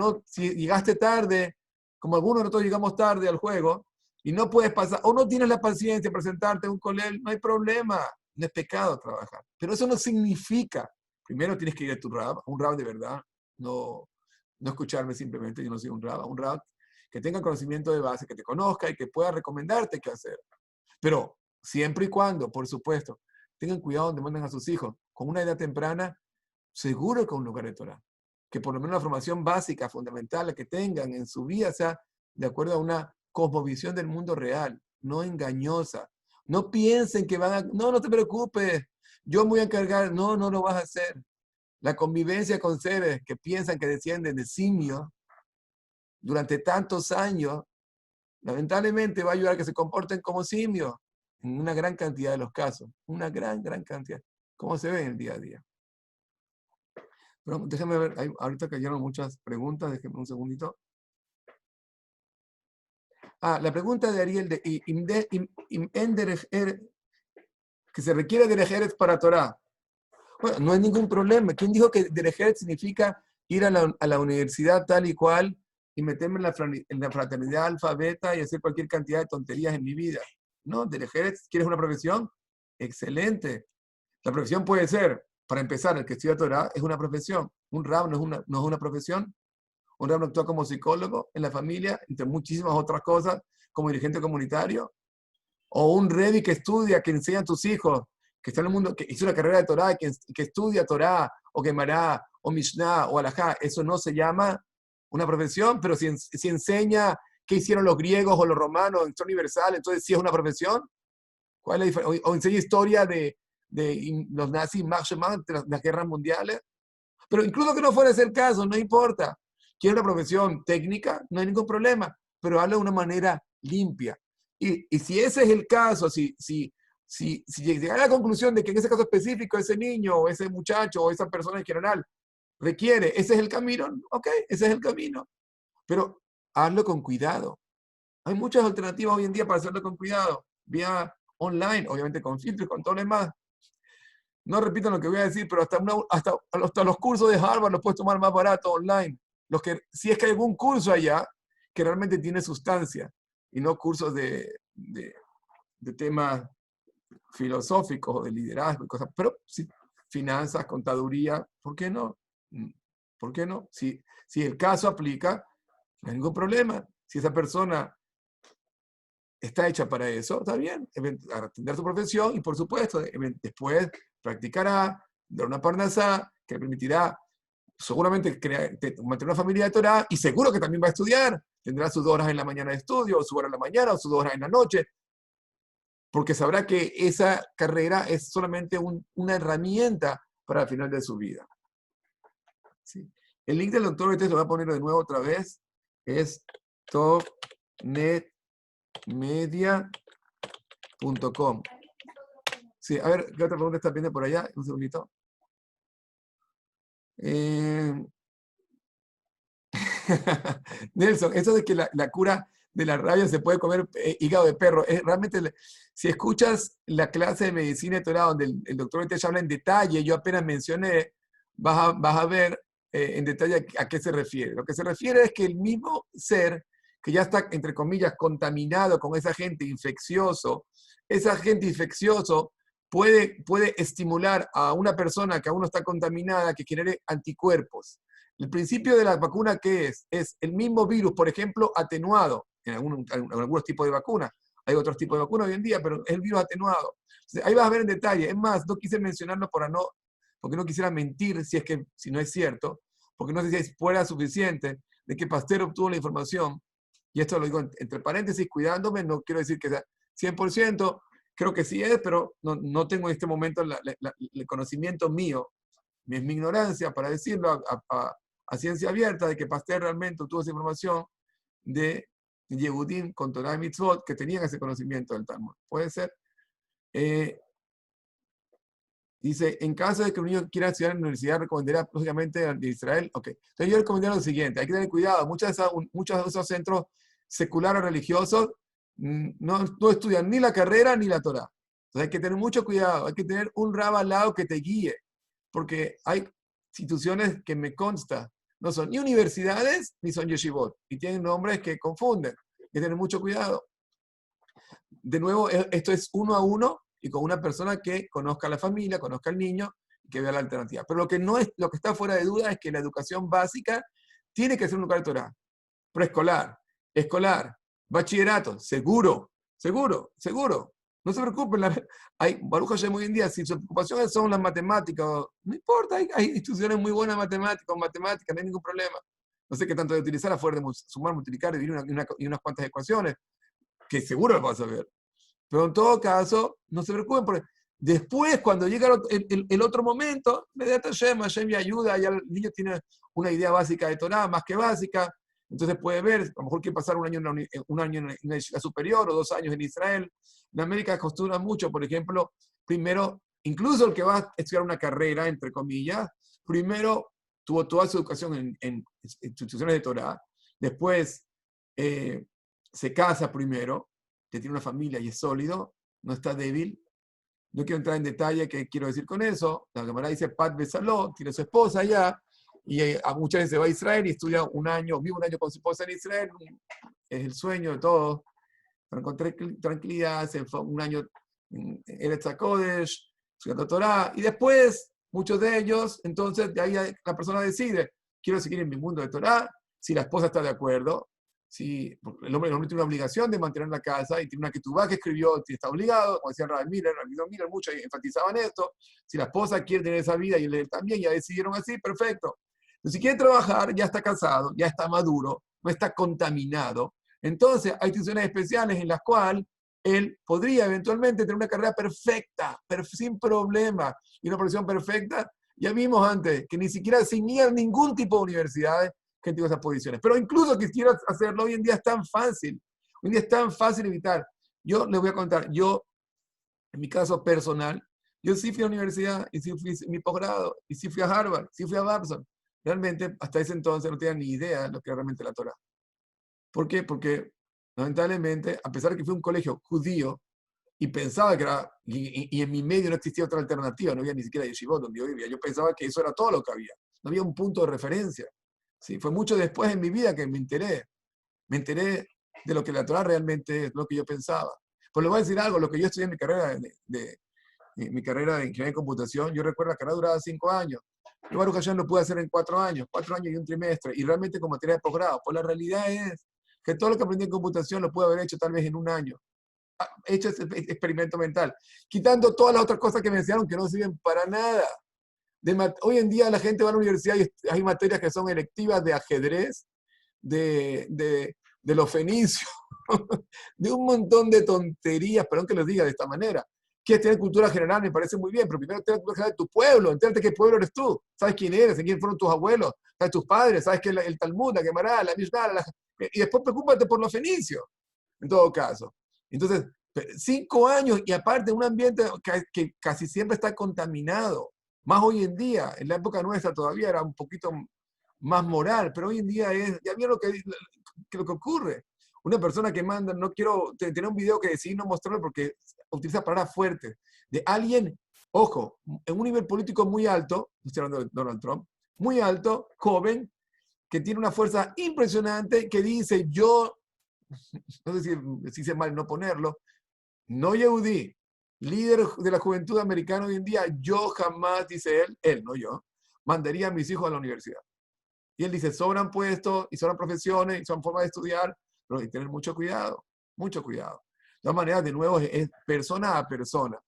llegaste tarde, como algunos de nosotros llegamos tarde al juego, y no puedes pasar, o no tienes la paciencia de presentarte a un colegio, no hay problema, no es pecado trabajar. Pero eso no significa, primero tienes que ir a tu rab, un rab de verdad, no escucharme simplemente, yo no soy un rab que tenga conocimiento de base, que te conozca y que pueda recomendarte qué hacer. Pero siempre y cuando, por supuesto, tengan cuidado donde mandan a sus hijos, con una edad temprana, seguro que un lugar de Torah. Que por lo menos la formación básica, fundamental, que tengan en su vida sea de acuerdo a una cosmovisión del mundo real, no engañosa. No piensen que van a... No te preocupes, yo me voy a encargar. No lo vas a hacer. La convivencia con seres que piensan que descienden de simios durante tantos años, lamentablemente va a ayudar a que se comporten como simios en una gran cantidad de los casos. Una gran cantidad. Como se ve en el día a día. Pero déjenme ver, ahorita cayeron muchas preguntas, déjenme un segundito. La pregunta de Ariel de que se requiere Derech Eretz para Torah. Bueno, no hay ningún problema. ¿Quién dijo que Derech Eretz significa ir a la universidad tal y cual y meterme en la fraternidad alfa, beta y hacer cualquier cantidad de tonterías en mi vida? No, Derech Eretz, ¿quieres una profesión? Excelente. La profesión puede ser, para empezar, el que estudia Torah es una profesión. Un rab no es una profesión. Un rab no actúa como psicólogo en la familia, entre muchísimas otras cosas, como dirigente comunitario. O un rebi que estudia, que enseña a tus hijos, que está en el mundo, que hizo una carrera de Torah, que estudia Torah, o Gemará, o Mishnah, o Alajá. Eso no se llama una profesión, pero si enseña qué hicieron los griegos o los romanos en historia universal, entonces sí es una profesión. ¿Cuál es la diferencia? O enseña historia de los nazis, de las guerras mundiales. Pero incluso que no fuera ese el caso, no importa. Quiere una profesión técnica, no hay ningún problema, pero hazlo de una manera limpia. Y si ese es el caso, si llegar a la conclusión de que en ese caso específico ese niño, o ese muchacho, o esa persona en general requiere, ese es el camino, ok, ese es el camino. Pero hazlo con cuidado. Hay muchas alternativas hoy en día para hacerlo con cuidado, vía online, obviamente con filtros, con todo lo demás. No repitan lo que voy a decir, pero hasta los cursos de Harvard los puedes tomar más barato online. Si es que hay algún curso allá que realmente tiene sustancia y no cursos de temas filosóficos o de liderazgo y cosas. Pero si finanzas, contaduría, ¿por qué no? ¿Por qué no? Si el caso aplica, no hay ningún problema. Si esa persona está hecha para eso, está bien, atender su profesión y por supuesto, después practicará, dar una parnasá que le permitirá seguramente mantener una familia de Torah y seguro que también va a estudiar. Tendrá sus 2 horas en la mañana de estudio, o su hora en la mañana, o sus 2 horas en la noche, porque sabrá que esa carrera es solamente una herramienta para el final de su vida. ¿Sí? El link del doctor lo voy a poner de nuevo otra vez. Es topnetmedia.com. Sí, a ver, ¿qué otra pregunta está viendo por allá? Un segundito. Nelson, eso de que la cura de la rabia se puede comer hígado de perro, realmente, si escuchas la clase de medicina de Torah donde el doctor Betech habla en detalle, yo apenas mencioné, vas a ver en detalle a qué se refiere. Lo que se refiere es que el mismo ser que ya está, entre comillas, contaminado con ese agente infeccioso, ese agente infeccioso puede estimular a una persona que aún no está contaminada que genere anticuerpos. El principio de la vacuna, ¿qué es? Es el mismo virus, por ejemplo, atenuado en algunos tipos de vacunas. Hay otros tipos de vacunas hoy en día, pero es el virus atenuado. Entonces, ahí vas a ver en detalle. Es más, no quise mencionarlo porque no quisiera mentir si no es cierto, porque no sé si fuera suficiente de que Pasteur obtuvo la información, y esto lo digo entre paréntesis, cuidándome, no quiero decir que sea 100%, creo que sí es, pero no tengo en este momento el conocimiento mío, es mi ignorancia para decirlo a ciencia abierta, de que Pasteur realmente obtuvo esa información de Yehudim con Torah y Mitzvot que tenían ese conocimiento del Talmud. Puede ser. Dice, en caso de que un niño quiera estudiar en la universidad, recomendaría lógicamente de Israel. Ok. Entonces yo recomendaría lo siguiente, hay que tener cuidado. Muchos de esos centros seculares religiosos no estudian ni la carrera ni la Torah. Entonces hay que tener mucho cuidado, hay que tener un rab al lado que te guíe, porque hay instituciones que me consta, no son ni universidades ni son yeshivot, y tienen nombres que confunden. Hay que tener mucho cuidado. De nuevo, esto es 1 a 1 y con una persona que conozca a la familia, conozca al niño y que vea la alternativa. Pero lo que está fuera de duda es que la educación básica tiene que ser un lugar de Torah. Preescolar, escolar, bachillerato, seguro. No se preocupen. Baruch Hashem hoy en día, si sus preocupaciones son las matemáticas, no importa, hay instituciones muy buenas de matemáticas, no hay ningún problema. No sé qué tanto de utilizar, afuera de sumar, multiplicar, dividir y unas cuantas ecuaciones, que seguro lo vas a ver. Pero en todo caso, no se preocupen, porque después, cuando llega el otro momento, Hashem me ayuda, ya el niño tiene una idea básica de Torah, más que básica, entonces puede ver, a lo mejor quiere pasar un año en la yeshiva superior o 2 años en Israel. En América acostumbran mucho, por ejemplo, primero, incluso el que va a estudiar una carrera, entre comillas, primero tuvo toda su educación en instituciones de Torah, después se casa primero, que tiene una familia y es sólido, no está débil. No quiero entrar en detalle qué quiero decir con eso. La Gemara dice, Pat Besaló, tiene su esposa allá, y muchas veces va a Israel y estudia vive un año con su esposa en Israel, es el sueño de todos, para encontrar tranquilidad, se fue un año en Eretz HaKodesh, estudiando Torah, y después, muchos de ellos, entonces, de ahí la persona decide, quiero seguir en mi mundo de Torah, si la esposa está de acuerdo, si el hombre tiene una obligación de mantener la casa y tiene una ketubá que escribió, está obligado, como decía Rabbi Miller mucho enfatizaban esto, si la esposa quiere tener esa vida y él también, ya decidieron así, perfecto. Pero si quiere trabajar, ya está casado, ya está maduro, no está contaminado, entonces hay instituciones especiales en las cuales él podría eventualmente tener una carrera perfecta, sin problema, y una profesión perfecta. Ya vimos antes que ni siquiera sin ir a ningún tipo de universidades que tiene esas posiciones. Pero incluso quisiera hacerlo, hoy en día es tan fácil. Hoy en día es tan fácil evitar. Yo les voy a contar, en mi caso personal, yo sí fui a la universidad, y sí fui a mi posgrado, y sí fui a Harvard, sí fui a Babson. Realmente, hasta ese entonces no tenía ni idea de lo que era realmente la Torah. ¿Por qué? Porque, lamentablemente, a pesar de que fui a un colegio judío, y pensaba que era, y en mi medio no existía otra alternativa, no había ni siquiera yeshivot donde yo vivía, yo pensaba que eso era todo lo que había. No había un punto de referencia. ¿Sí? Fue mucho después en mi vida que me enteré de lo que la Torah realmente es, lo que yo pensaba. Pues les voy a decir algo, lo que yo estudié en mi carrera mi carrera de ingeniería de computación, yo recuerdo que la carrera duraba 5 años. Yo Baruch Hashem lo pude hacer en 4 años y un trimestre, y realmente con materia de posgrado. Pues la realidad es que todo lo que aprendí en computación lo pude haber hecho tal vez en 1 año. He hecho ese experimento mental, quitando todas las otras cosas que me enseñaron que no sirven para nada. Hoy en día la gente va a la universidad y hay materias que son electivas de ajedrez, de los fenicios, de un montón de tonterías, perdón que les diga de esta manera. Quieres tener cultura general, me parece muy bien, pero primero tener cultura general de tu pueblo, entérate qué pueblo eres tú, sabes quién eres, en quién fueron tus abuelos, sabes tus padres, sabes que el Talmud, la Gemara, la Mishnah, y después preocúpate por los fenicios, en todo caso. Entonces, 5 años y aparte un ambiente que casi siempre está contaminado. Más hoy en día, en la época nuestra todavía era un poquito más moral, pero hoy en día ya vieron lo que ocurre. Una persona que manda, no quiero tener un video que decidí no mostrarlo porque utiliza palabras fuertes, de alguien, ojo, en un nivel político muy alto, estoy hablando de Donald Trump, muy alto, joven, que tiene una fuerza impresionante, que dice, yo no sé si hice mal no ponerlo, no Yehudí, líder de la juventud americana hoy en día, yo jamás, dice él, no yo, mandaría a mis hijos a la universidad. Y él dice, sobran puestos y sobran profesiones y son formas de estudiar, pero hay que tener mucho cuidado, mucho cuidado. De todas maneras, de nuevo, es persona a persona.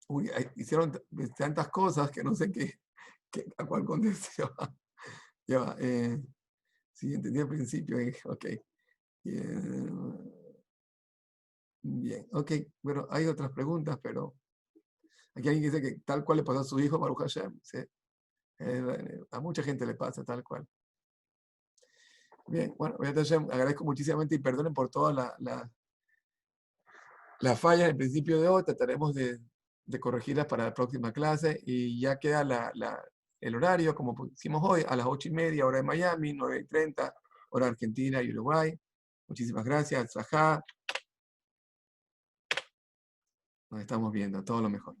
Uy, hicieron tantas cosas que no sé a cuál contestar. Ya va. Sí, entendí al principio. Ok. Bien, ok. Bueno, hay otras preguntas, pero aquí alguien dice que tal cual le pasó a su hijo, Baruch Hashem. ¿Sí? A mucha gente le pasa tal cual. Bien, bueno, agradezco muchísimamente y perdonen por todas las fallas en el principio de hoy. Trataremos de corregirlas para la próxima clase y ya queda el horario, como hicimos hoy, a las 8:30, hora de Miami, 9:30, hora de Argentina y Uruguay. Muchísimas gracias, Sajá. Nos estamos viendo, todo lo mejor.